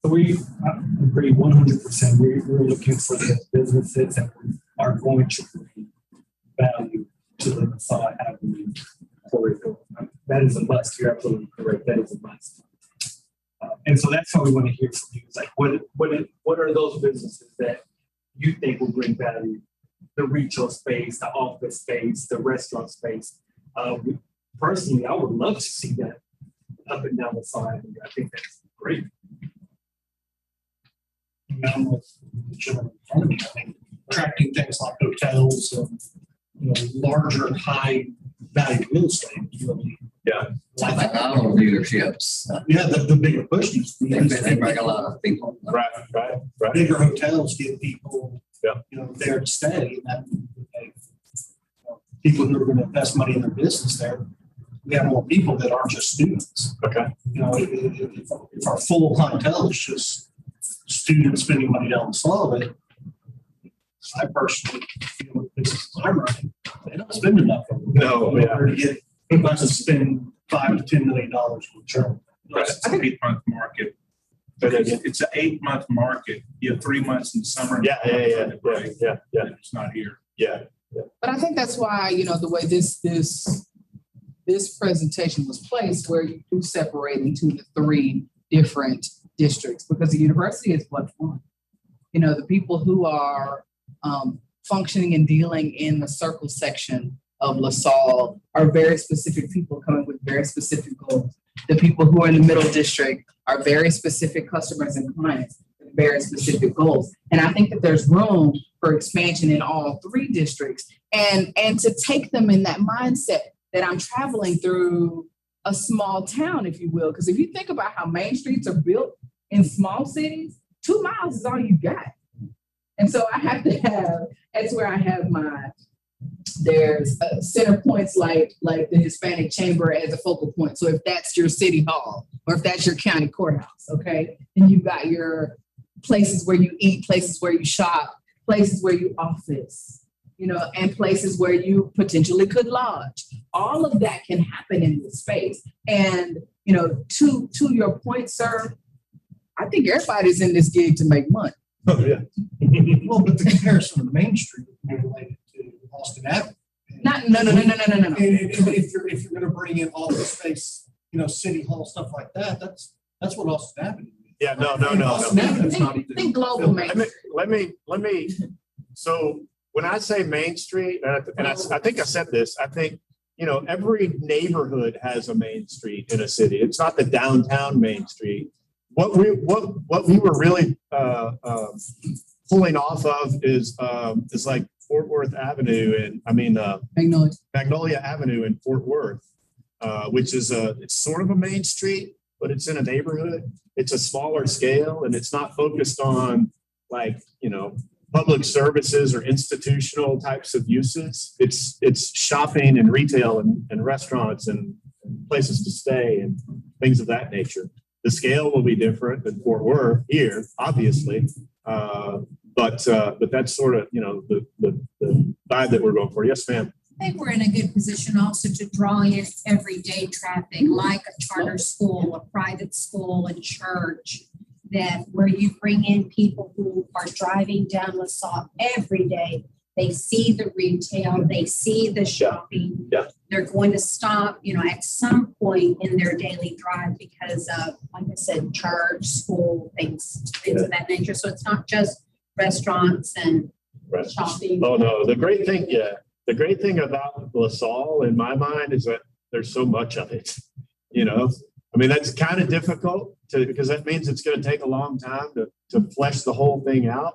So we agree 100%. We're looking for the businesses that are going to bring value to the LaSalle Avenue corridor. That is a must. You're absolutely correct. That is a must. And so that's what we want to hear from you. It's like, what are those businesses that you think will bring value? The retail space, the office space, the restaurant space. Personally, I would love to see that up and down the side. I think that's great. Attracting things like hotels and larger high value real estate. Yeah. Like auto dealerships. Yeah, the bigger push needs to be. They bring a lot of people. Right. Bigger hotels give people, Yeah. there to stay. And that, people who are going to invest money in their business there. We have more people that aren't just students. Okay. If our full clientele is just students spending money down the slow, I personally feel that businesses I'm running, they don't spend enough. No, in order to get us to spend $5 to $10 million per term. It's an 8-month market. But it's an 8-month market. You have 3 months in the summer. Yeah. And it's not here. Yeah. But I think that's why, the way this presentation was placed, where you do separate into the 3 different districts, because the university is but one. The people who are functioning and dealing in the circle section of LaSalle are very specific people coming with very specific goals. The people who are in the middle district are very specific customers and clients with very specific goals. And I think that there's room for expansion in all 3 districts and to take them in that mindset that I'm traveling through a small town, if you will. Because if you think about how main streets are built in small cities, 2 miles is all you got. And so I have to have, that's where I have There's center points like the Hispanic Chamber as a focal point. So if that's your city hall or if that's your county courthouse, okay, then you've got your places where you eat, places where you shop, places where you office, you know, and places where you potentially could lodge. All of that can happen in this space. And, you know, to your point, sir, I think everybody's in this gig to make money. Oh, yeah. Well, but the comparison of Main Street would be related to Austin Avenue. No. And if you're gonna bring in office space, you know, city hall, stuff like that, that's what Austin Avenue is. Yeah, no. Austin Avenue's not even. Think global, man. Let me, so when I say Main Street, and I think I said this, I think, you know, every neighborhood has a Main Street in a city. It's not the downtown Main Street. What we were really pulling off of is like Fort Worth Avenue and Magnolia Avenue in Fort Worth, which is it's sort of a main street, but it's in a neighborhood. It's a smaller scale and it's not focused on like, you know, public services or institutional types of uses. It's shopping and retail and restaurants and places to stay and things of that nature. The scale will be different than Fort Worth here, obviously, but that's sort of, you know, the vibe that we're going for. Yes, ma'am. I think we're in a good position also to draw in everyday traffic, like a charter school, a private school, a church, that where you bring in people who are driving down LaSalle every day. They see the retail, they see the shopping. Yeah. They're going to stop, you know, at some point in their daily drive because of, like I said, church, school, things of that nature. So it's not just restaurants and shopping. Oh no, the great thing about LaSalle in my mind is that there's so much of it. You know, I mean, that's kind of difficult because that means it's going to take a long time to flesh the whole thing out.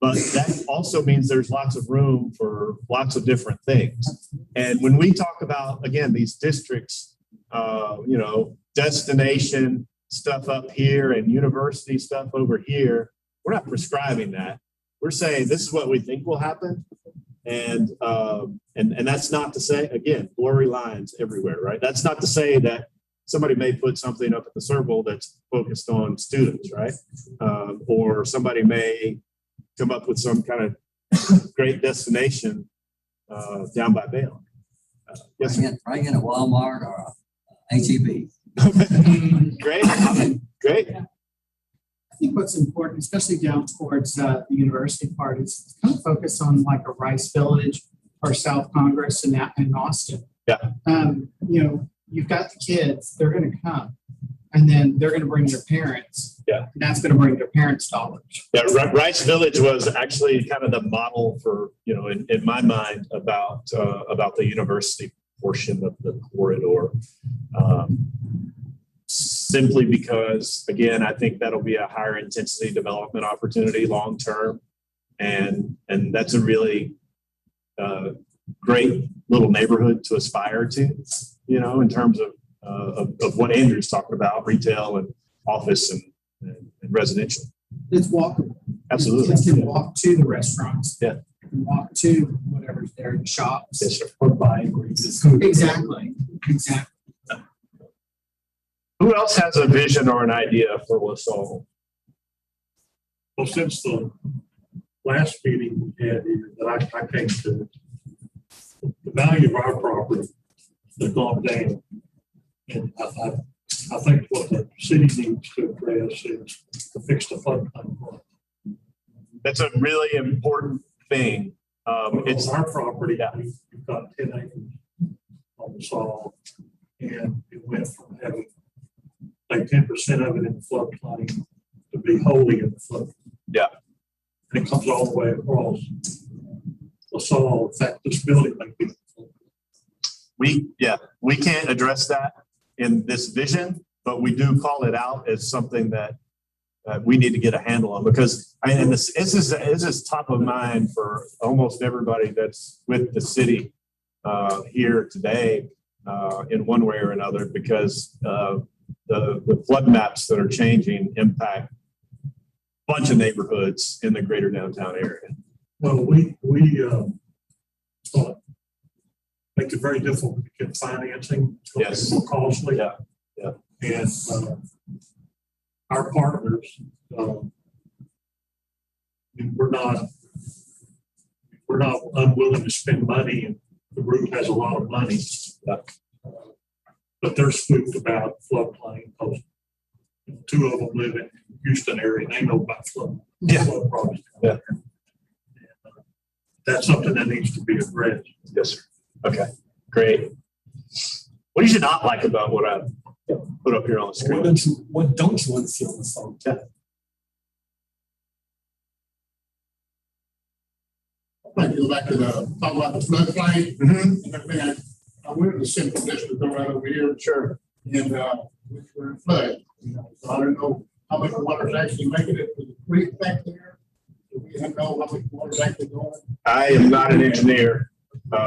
But that also means there's lots of room for lots of different things. And when we talk about, again, these districts, you know, destination stuff up here and university stuff over here, we're not prescribing that. We're saying this is what we think will happen. And that's not to say, again, blurry lines everywhere, right? That's not to say that somebody may put something up at the circle that's focused on students, right? Or somebody may come up with some kind of great destination down by Baylor. Yes, bring in a Walmart or a HEB. Great. I think what's important, especially down towards the university part, is kind of focus on like a Rice Village or South Congress and Austin. Yeah. You know, you've got the kids, they're going to come. And then they're going to bring their parents. Yeah. And that's going to bring their parents' dollars. Yeah, Rice Village was actually kind of the model for, you know, in my mind about the university portion of the corridor. Simply because, again, I think that'll be a higher intensity development opportunity long term. And that's a really great little neighborhood to aspire to, you know, in terms of what Andrew's talking about, retail and office and residential. It's walkable. Absolutely. Kids can walk to the restaurants. Yeah. They can walk to whatever's there, the shops. Yes, sir. Or buying reasons. Exactly. Who else has a vision or an idea for LaSalle? Well, since the last meeting we had here that I came to, the value of our property has gone down. And I think what the city needs to address is to fix the floodplain. That's a really important thing. It's our property. We've got 10 acres on the Salle, and it went from having like 10% of it in the floodplain to be wholly in the floodplain. Yeah. And it comes all the way across the Salle. In fact, this building might be. We can't address that in this vision, but we do call it out as something that we need to get a handle on, because this is top of mind for almost everybody that's with the city here today in one way or another, because the flood maps that are changing impact a bunch of neighborhoods in the greater downtown area. Well, we make it very difficult to get financing. It's gonna be Yes. more costly. Yeah, yeah. And our partners, we're not unwilling to spend money, and the group has a lot of money. But they're spooked about floodplain. Two of them live in Houston area, and they know about flood problems. Yeah. That's something that needs to be addressed. Yes, sir. Okay, great. What do you not like about what I put up here on the screen? What don't you want to see on the song? Yeah. Like go back to the, talk about the floodplain. And everything. I went to the central district right over here. Sure. And, we're in flood, you know, so I don't know how much water's actually making it to the creek back there. Do we have know how much water's actually going? I am not an engineer. You're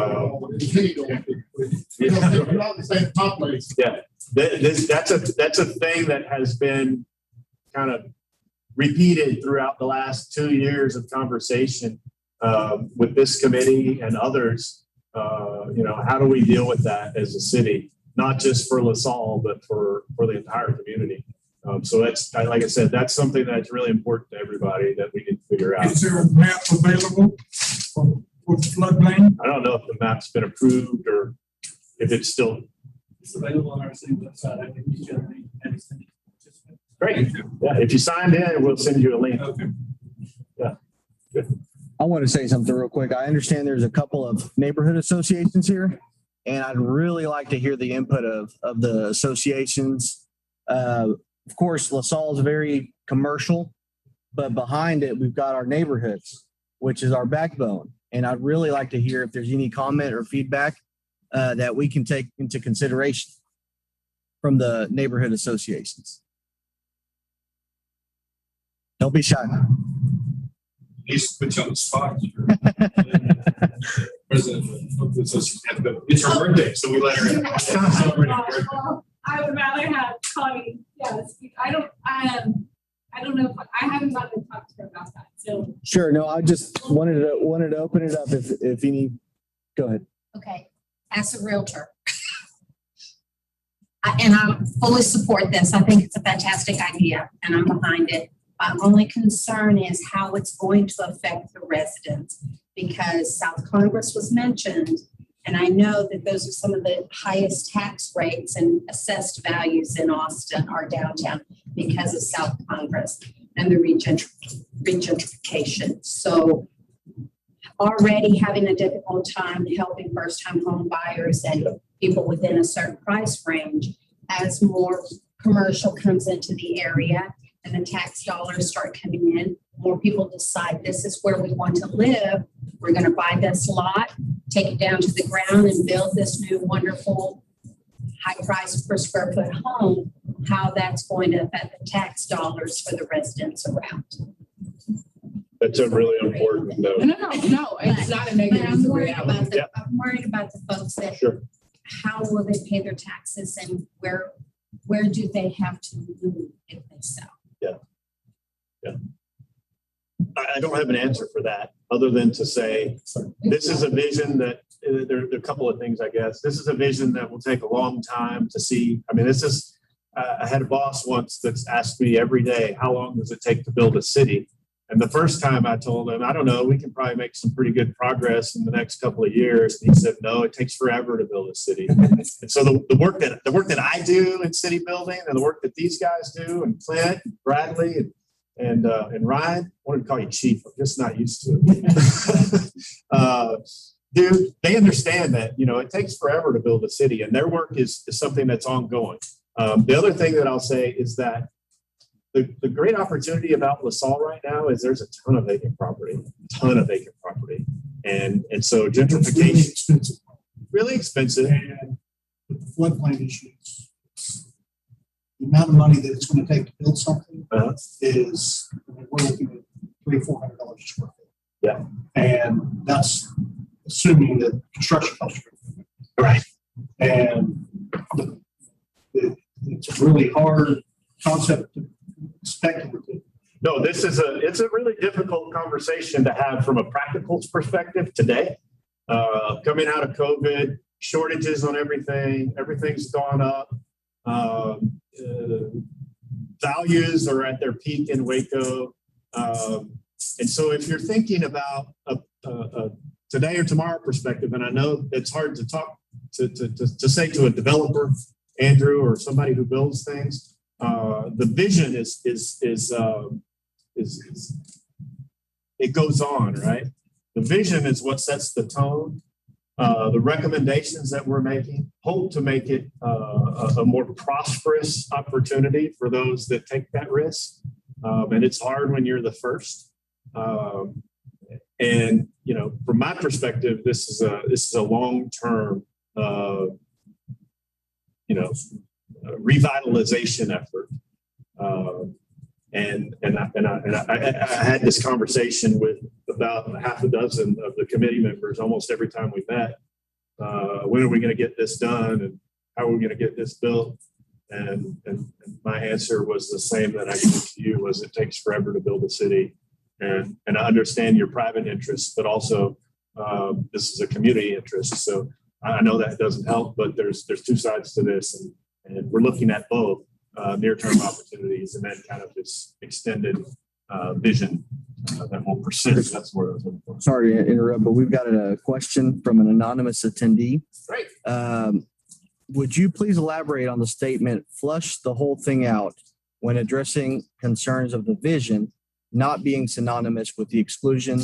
not the same population. Yeah, that's a thing that has been kind of repeated throughout the last 2 years of conversation with this committee and others. You know, how do we deal with that as a city, not just for LaSalle, but for the entire community? So that's, like I said, that's something that's really important to everybody that we need to figure out. Is there a map available for the floodplain? I don't know if the map's been approved or if it's still. It's available on our city website. I think we generate anything. Great. Yeah, if you signed in, we'll send you a link. Okay. Yeah, good. I want to say something real quick. I understand there's a couple of neighborhood associations here, and I'd really like to hear the input of the associations. Of course, LaSalle is very commercial, but behind it, we've got our neighborhoods, which is our backbone. And I'd really like to hear if there's any comment or feedback that we can take into consideration from the neighborhood associations. Don't be shy. He's put you on the spot. President of the association, but it's her birthday, so we let her celebrate her birthday. I would rather have Connie, yes, I don't know, if I haven't gotten to talk to her about that, so. Sure. No, I just wanted to open it up if any, go ahead. Okay, as a realtor. And I fully support this. I think it's a fantastic idea and I'm behind it. My only concern is how it's going to affect the residents because South Congress was mentioned. And I know that those are some of the highest tax rates and assessed values in Austin or downtown because of South Congress and the regentrification. So already having a difficult time helping first-time home buyers and people within a certain price range as more commercial comes into the area and the tax dollars start coming in, more people decide this is where we want to live. We're going to buy this lot, take it down to the ground and build this new wonderful high price per square foot home, how that's going to affect the tax dollars for the residents around. That's a really important note. No, it's not a negative. But It's a reality. I'm worried about the folks that, Sure. how will they pay their taxes and where do they have to move if they sell? I don't have an answer for that other than to say, this is a vision that there are a couple of things, I guess. This is a vision that will take a long time to see. I mean, this is, I had a boss once that's asked me every day, how long does it take to build a city? And the first time I told him, I don't know, we can probably make some pretty good progress in the next couple of years. And he said, no, it takes forever to build a city. And so the work that I do in city building and the work that these guys do and Clint, and Bradley and Ryan, I wanted to call you Chief. I'm just not used to it. Dude, they understand that, you know, it takes forever to build a city and their work is something that's ongoing. The other thing that I'll say is that the great opportunity about LaSalle right now is there's a ton of vacant property. And so gentrification, really expensive. And the floodplain issues, the amount of money that it's going to take to build something is, we're looking at $300-400 a square foot. Yeah. And that's assuming that construction costs are right. And it's a really hard concept to speculative. No, it's a really difficult conversation to have from a practical perspective today. Coming out of COVID, shortages on everything. Everything's gone up. Values are at their peak in Waco. And so if you're thinking about a today or tomorrow perspective, and I know it's hard to talk to say to a developer, Andrew, or somebody who builds things, the vision is it goes on, right? The vision is what sets the tone. The recommendations that we're making hope to make it a more prosperous opportunity for those that take that risk. And it's hard when you're the first. And you know, from my perspective, this is a long-term, revitalization effort. And I had this conversation with about half a dozen of the committee members almost every time we met. When are we going to get this done, and how are we going to get this built? And my answer was the same that I gave to you: was it takes forever to build a city, and I understand your private interests, but also this is a community interest. So I know that doesn't help, but there's two sides to this, and we're looking at both. Near-term opportunities and then kind of this extended vision that will persist. That's where I was looking for. Sorry to interrupt, but we've got a question from an anonymous attendee. Great. Would you please elaborate on the statement, flush the whole thing out, when addressing concerns of the vision not being synonymous with the exclusion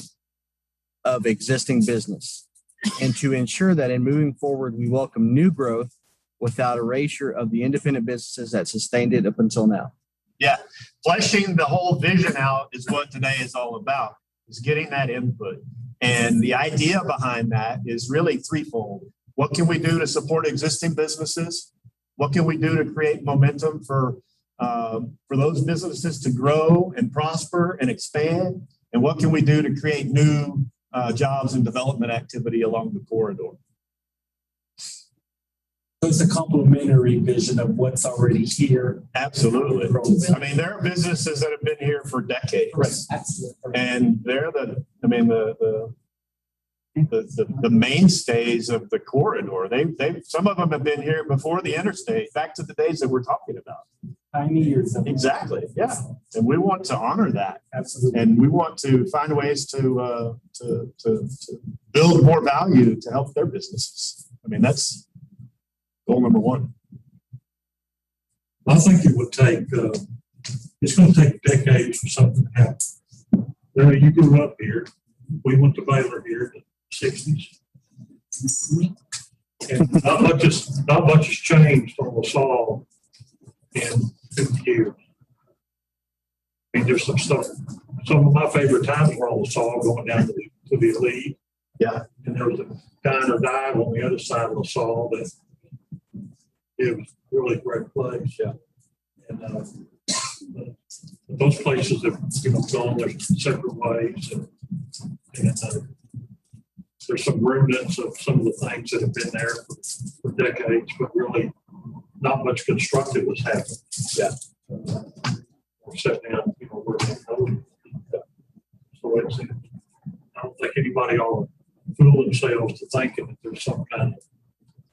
of existing business, and to ensure that in moving forward, we welcome new growth without erasure of the independent businesses that sustained it up until now? Yeah, fleshing the whole vision out is what today is all about, is getting that input. And the idea behind that is really threefold. What can we do to support existing businesses? What can we do to create momentum for those businesses to grow and prosper and expand? And what can we do to create new jobs and development activity along the corridor? It's a complementary vision of what's already here. Absolutely. I mean, there are businesses that have been here for decades. Right. Absolutely. And they're the mainstays of the corridor. Some of them have been here before the interstate, back to the days that we're talking about. Pioneers. Exactly. Yeah. And we want to honor that. Absolutely. And we want to find ways to build more value to help their businesses. I mean, that's goal number one. I think it would take, it's going to take decades for something to happen. Larry, you grew up here. We went to Baylor here in the 60s. And not much has changed on LaSalle in 50 years. I mean, there's some stuff. Some of my favorite times were on LaSalle going down to the elite. Yeah. And there was a dine or dive on the other side of LaSalle that it was really a great place. Yeah. And those places have gone their separate ways, and there's some remnants of some of the things that have been there for decades, but really not much constructive has happened. Yeah. We're sitting down, we're going. So it's, I don't think anybody ought to fool themselves to thinking that there's some kind of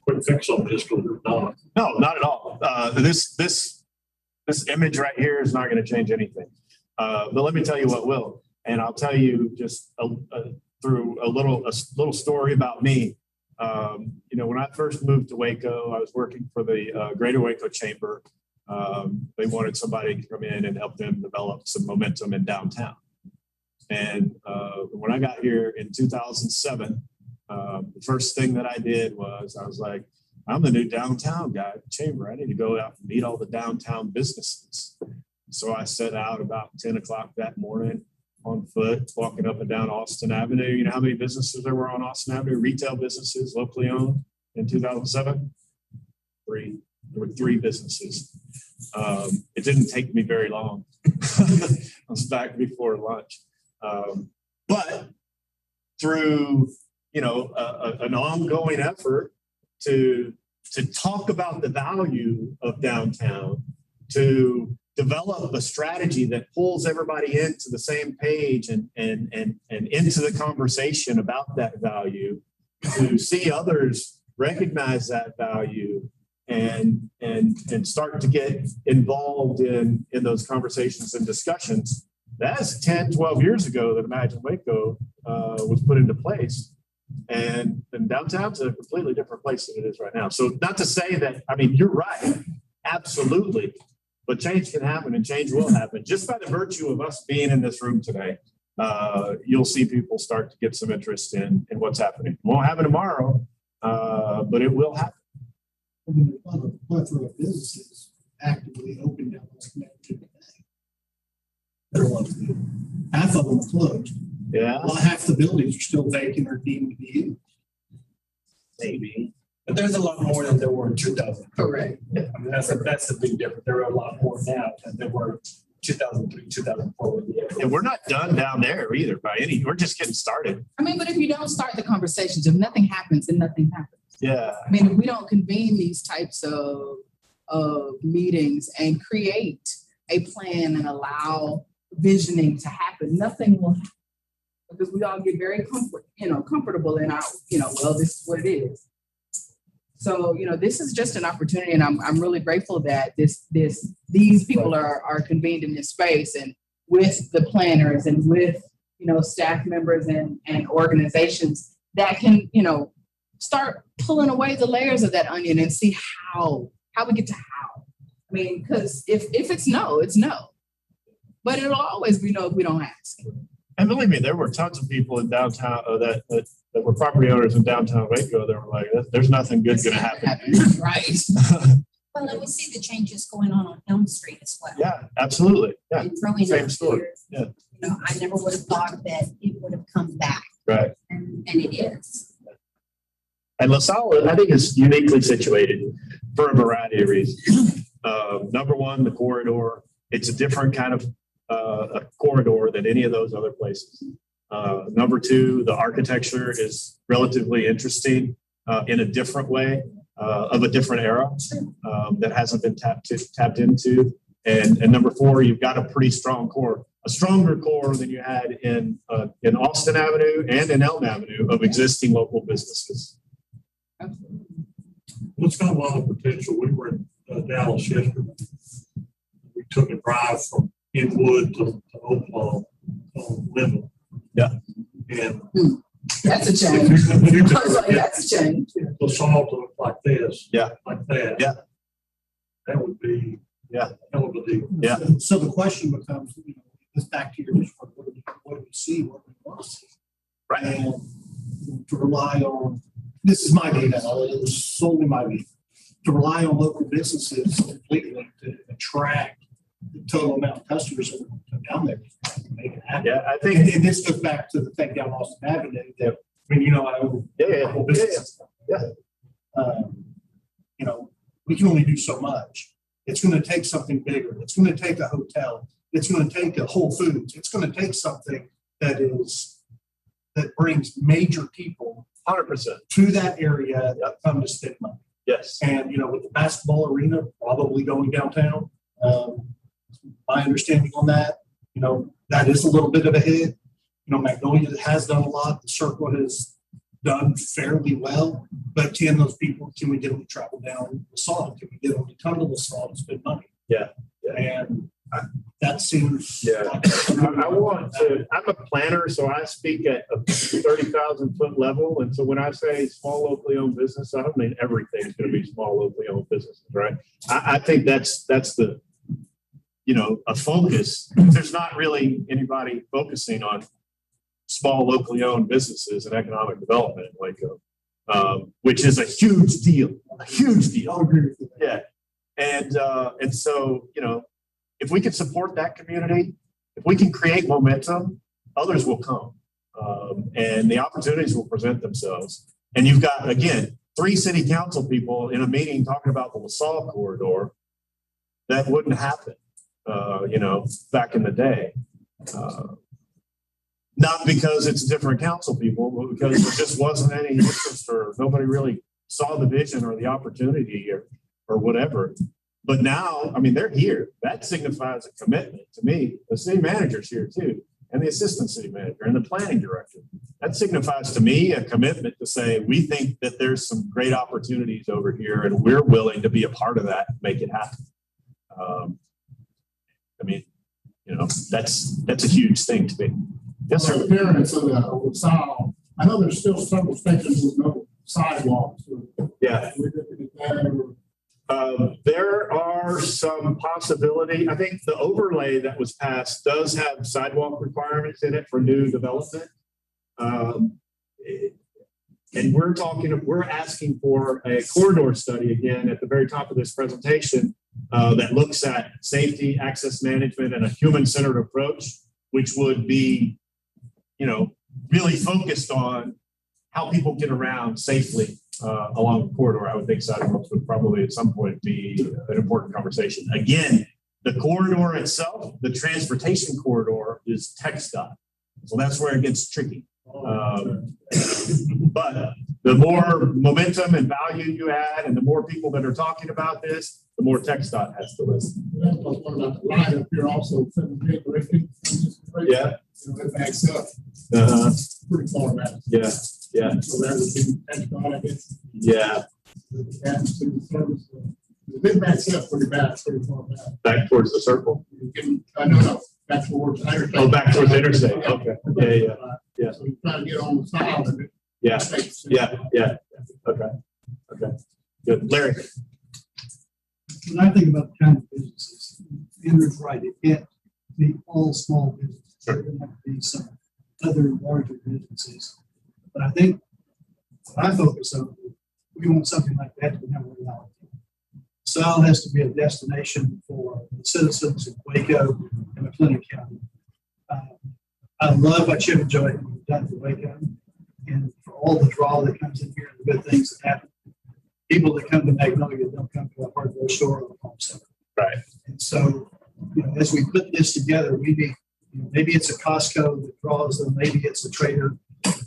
quick fix on this, because there's not. No, not at all. This image right here is not going to change anything. But let me tell you what will. And I'll tell you just through a little story about me. When I first moved to Waco, I was working for the Greater Waco Chamber. They wanted somebody to come in and help them develop some momentum in downtown. And when I got here in 2007, the first thing that I did was I was like, I'm the new downtown guy at the chamber. I need to go out and meet all the downtown businesses. So I set out about 10 o'clock that morning on foot, walking up and down Austin Avenue. You know how many businesses there were on Austin Avenue? Retail businesses, locally owned in 2007? 3. There were 3 businesses. It didn't take me very long. I was back before lunch. But through, an ongoing effort to talk about the value of downtown, to develop a strategy that pulls everybody into the same page and into the conversation about that value, to see others recognize that value and start to get involved in those conversations and discussions. That's 10, 12 years ago that Imagine Waco was put into place. And downtown's a completely different place than it is right now. So not to say that, I mean, you're right, absolutely. But change can happen and change will happen. Just by the virtue of us being in this room today, you'll see people start to get some interest in what's happening. It won't happen tomorrow, but it will happen. I mean, a plethora of businesses actively open down those connected today. Half of them are closed. Yeah. Well, half the buildings are still vacant or deemed to be used. Maybe. But there's a lot more than there were in 2000. Correct. I mean, that's the big difference. There are a lot more now than there were 2003, 2004. And we're not done down there either by any, we're just getting started. I mean, but if you don't start the conversations, if nothing happens, then nothing happens. Yeah. I mean, if we don't convene these types of meetings and create a plan and allow visioning to happen, nothing will happen. Because we all get very comfortable in our, well, this is what it is. So, this is just an opportunity, and I'm really grateful that these people are convened in this space, and with the planners and with, staff members and organizations that can, start pulling away the layers of that onion and see how we get to how. I mean, because if it's no, it's no. But it'll always be no if we don't ask. And believe me, there were tons of people in downtown that were property owners in downtown Waco that were like, there's nothing good going to happen. Right. Well, and we see the changes going on Elm Street as well. Yeah, absolutely. Yeah. And throwing Same up story. here, Yeah. I never would have thought that it would have come back. Right. And it is. And LaSalle, I think, is uniquely situated for a variety of reasons. Number one, the corridor. It's a different kind of a corridor than any of those other places. Number two, the architecture is relatively interesting in a different way, of a different era that hasn't been tapped into. And number four, you've got a pretty strong core, a stronger core than you had in Austin Avenue and in Elm Avenue of existing local businesses. It's got a lot of potential. We were in Dallas yesterday. We took a drive from Inwood to Oaklawn on Linville. Yeah. And that's a change. That's a change. The salt look like this. Yeah. Like that. Yeah. That would be. Yeah. That would be. Yeah. So the question becomes, this back to your district, what do we see, what we want to see? Right. And to rely on, this is my data, it was solely my data, to rely on local businesses completely to attract the total amount of customers that come down there. Make it happen. Yeah, I think. And this goes back to the thing down Austin Avenue that, I mean, I own whole business. Yeah. We can only do so much. It's going to take something bigger. It's going to take a hotel. It's going to take a Whole Foods. It's going to take something that brings major people 100% to that area that come to spend money. Yes. And, with the basketball arena probably going downtown, my understanding on that, that is a little bit of a hit. Magnolia has done a lot. The Circle has done fairly well, but can we get them to travel down LaSalle? Can we get them to come to LaSalle and spend money? Yeah. And that seems. Yeah. I'm a planner, so I speak at a 30,000 foot level. And so when I say small locally owned business, I don't mean everything's going to be small locally owned businesses, right? I think that's the, a focus. There's not really anybody focusing on small locally owned businesses and economic development in Waco, which is a huge deal. I'll agree with you. Yeah. And so, if we can support that community, if we can create momentum, others will come. And the opportunities will present themselves. And you've got, again, 3 city council people in a meeting talking about the LaSalle corridor. That wouldn't happen, back in the day. Not because it's different council people, but because there just wasn't any interest or nobody really saw the vision or the opportunity or whatever. But now, they're here. That signifies a commitment to me. The city manager's here too. and the assistant city manager and the planning director. That signifies to me a commitment to say, we think that there's some great opportunities over here and we're willing to be a part of that and make it happen. I mean, you know, that's a huge thing to me. Yes, sir. Appearance of the Salle, I know there's still several sections with no sidewalks. Yeah. We're looking at that. There are some possibility. I think the overlay that was passed does have sidewalk requirements in it for new development. And we're asking for a corridor study again at the very top of this presentation that looks at safety, access management, and a human-centered approach, which would be, you know, really focused on how people get around safely along the corridor. I would think sidewalks would probably at some point be an important conversation. Again, the corridor itself, the transportation corridor, is TxDOT. So that's where it gets tricky. But the more momentum and value you add and the more people that are talking about this, the more TxDOT has to listen. What about the line up here also? Yeah. So it backs up pretty far back. Yeah. Yeah. So that would be TxDOT, I guess. Yeah. The big backs up pretty bad, pretty far back. Back towards the circle? No, back towards the interstate. Oh, back towards the interstate. Okay. Yeah. Yeah. So you're trying to get on the side of it. Yeah. Yeah. Okay. Good. Larry. When I think about the kind of businesses, Andrew's right, it can't be all small businesses. There have to be some other larger businesses. But I think what I focus on, we want something like that to become a reality. Salle has to be a destination for the citizens of Waco and McLennan County. I love what Chip and Joy have done for Waco and for all the draw that comes in here and the good things that happen. People that come to Magnolia don't come to a hardware store or a home center. Right. And so, you know, as we put this together, we need, you know, maybe it's a Costco that draws them, maybe it's a Trader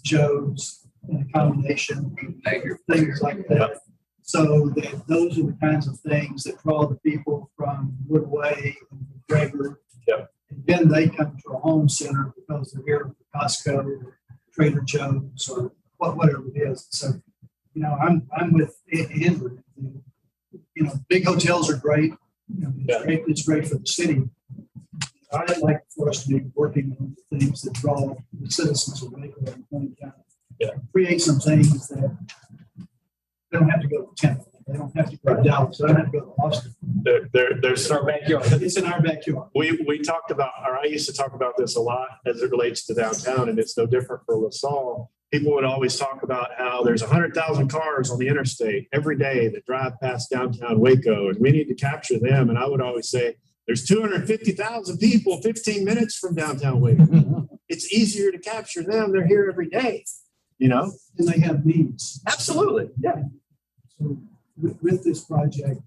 Joe's and a combination, things like that. So that those are the kinds of things that draw the people from Woodway and McGregor. Yep. And then they come to a home center because they're here for Costco or Trader Joe's or whatever it is. So, you know, I'm with Andrew. You know, big hotels are great. You know, it's great for the city. I'd like for us to be working on the things that draw the citizens of Waco and McLennan County. Yeah. Create some things that they don't have to go to Temple. They don't have to go to Dallas. They don't have to go to Austin. There's our backyard. It's in our backyard. We talked about, or I used to talk about this a lot as it relates to downtown, and it's no different for LaSalle. People would always talk about how there's 100,000 cars on the interstate every day that drive past downtown Waco, and we need to capture them. And I would always say, there's 250,000 people 15 minutes from downtown Waco. It's easier to capture them. They're here every day, you know? And they have needs. Absolutely. Yeah. So with this project,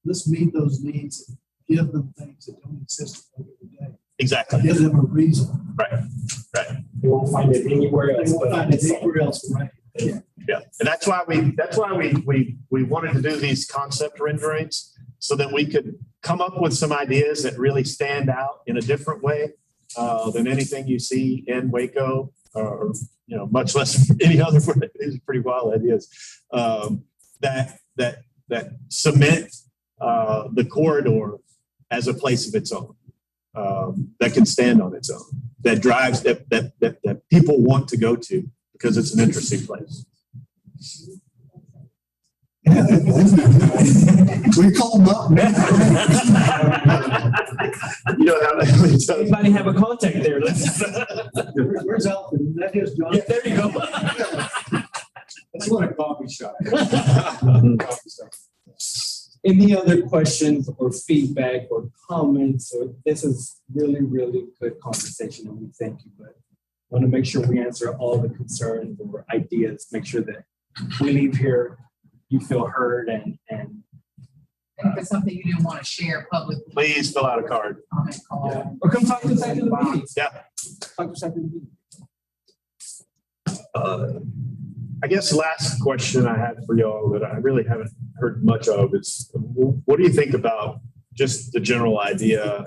let's meet those needs and give them things that don't exist every day. Exactly. Give them a reason. Right. They won't find it anywhere else. They won't find it anywhere else, right? Yeah. And that's why we wanted to do these concept renderings so that we could come up with some ideas that really stand out in a different way than anything you see in Waco, or you know, much less any other. These are pretty wild ideas that cement the corridor as a place of its own, that can stand on its own, that drives that people want to go to because it's an interesting place. Yeah, we call them up. You don't have anybody have a contact there? Where's Alfred? That is John. Yeah, there you go. That's what a coffee shop. Any other questions or feedback or comments? Or this is really, really good conversation, and we thank you. But want to make sure we answer all the concerns or ideas. Make sure that we leave here, you feel heard, and if it's something you didn't want to share publicly, please fill out a card. Comment call. Yeah. Or come talk to us after the meeting. Yeah. Talk to us after the meeting. I guess the last question I had for y'all that I really haven't heard much of is, what do you think about just the general idea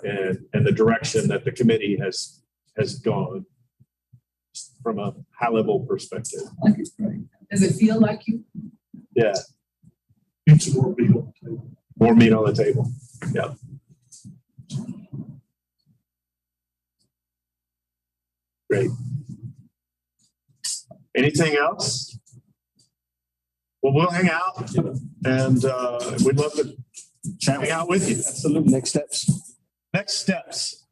and the direction that the committee has has gone from a high level perspective. I think it's great. Does it feel like you? Yeah, It's more meat on the table. more meat on the table. Yeah. Great. Anything else? Well, we'll hang out and we'd love to hang out with you. Absolutely. Next steps. Next steps.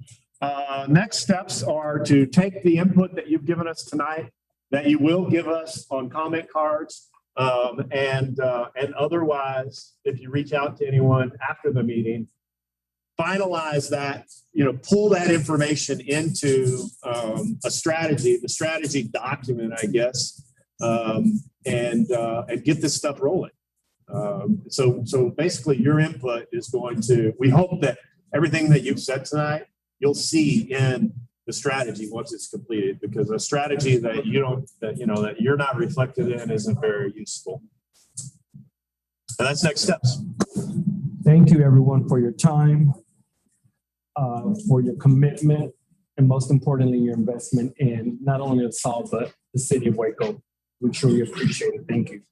Next steps are to take the input that you've given us tonight, that you will give us on comment cards. And otherwise, if you reach out to anyone after the meeting, finalize that, pull that information into a strategy, the strategy document, I guess, and get this stuff rolling. So basically your input is going to, we hope that everything that you've said tonight, you'll see in the strategy once it's completed, because a strategy that that you're not reflected in isn't very useful. And that's next steps. Thank you, everyone, for your time, for your commitment, and most importantly, your investment in not only LaSalle, but the city of Waco. We truly appreciate it. Thank you.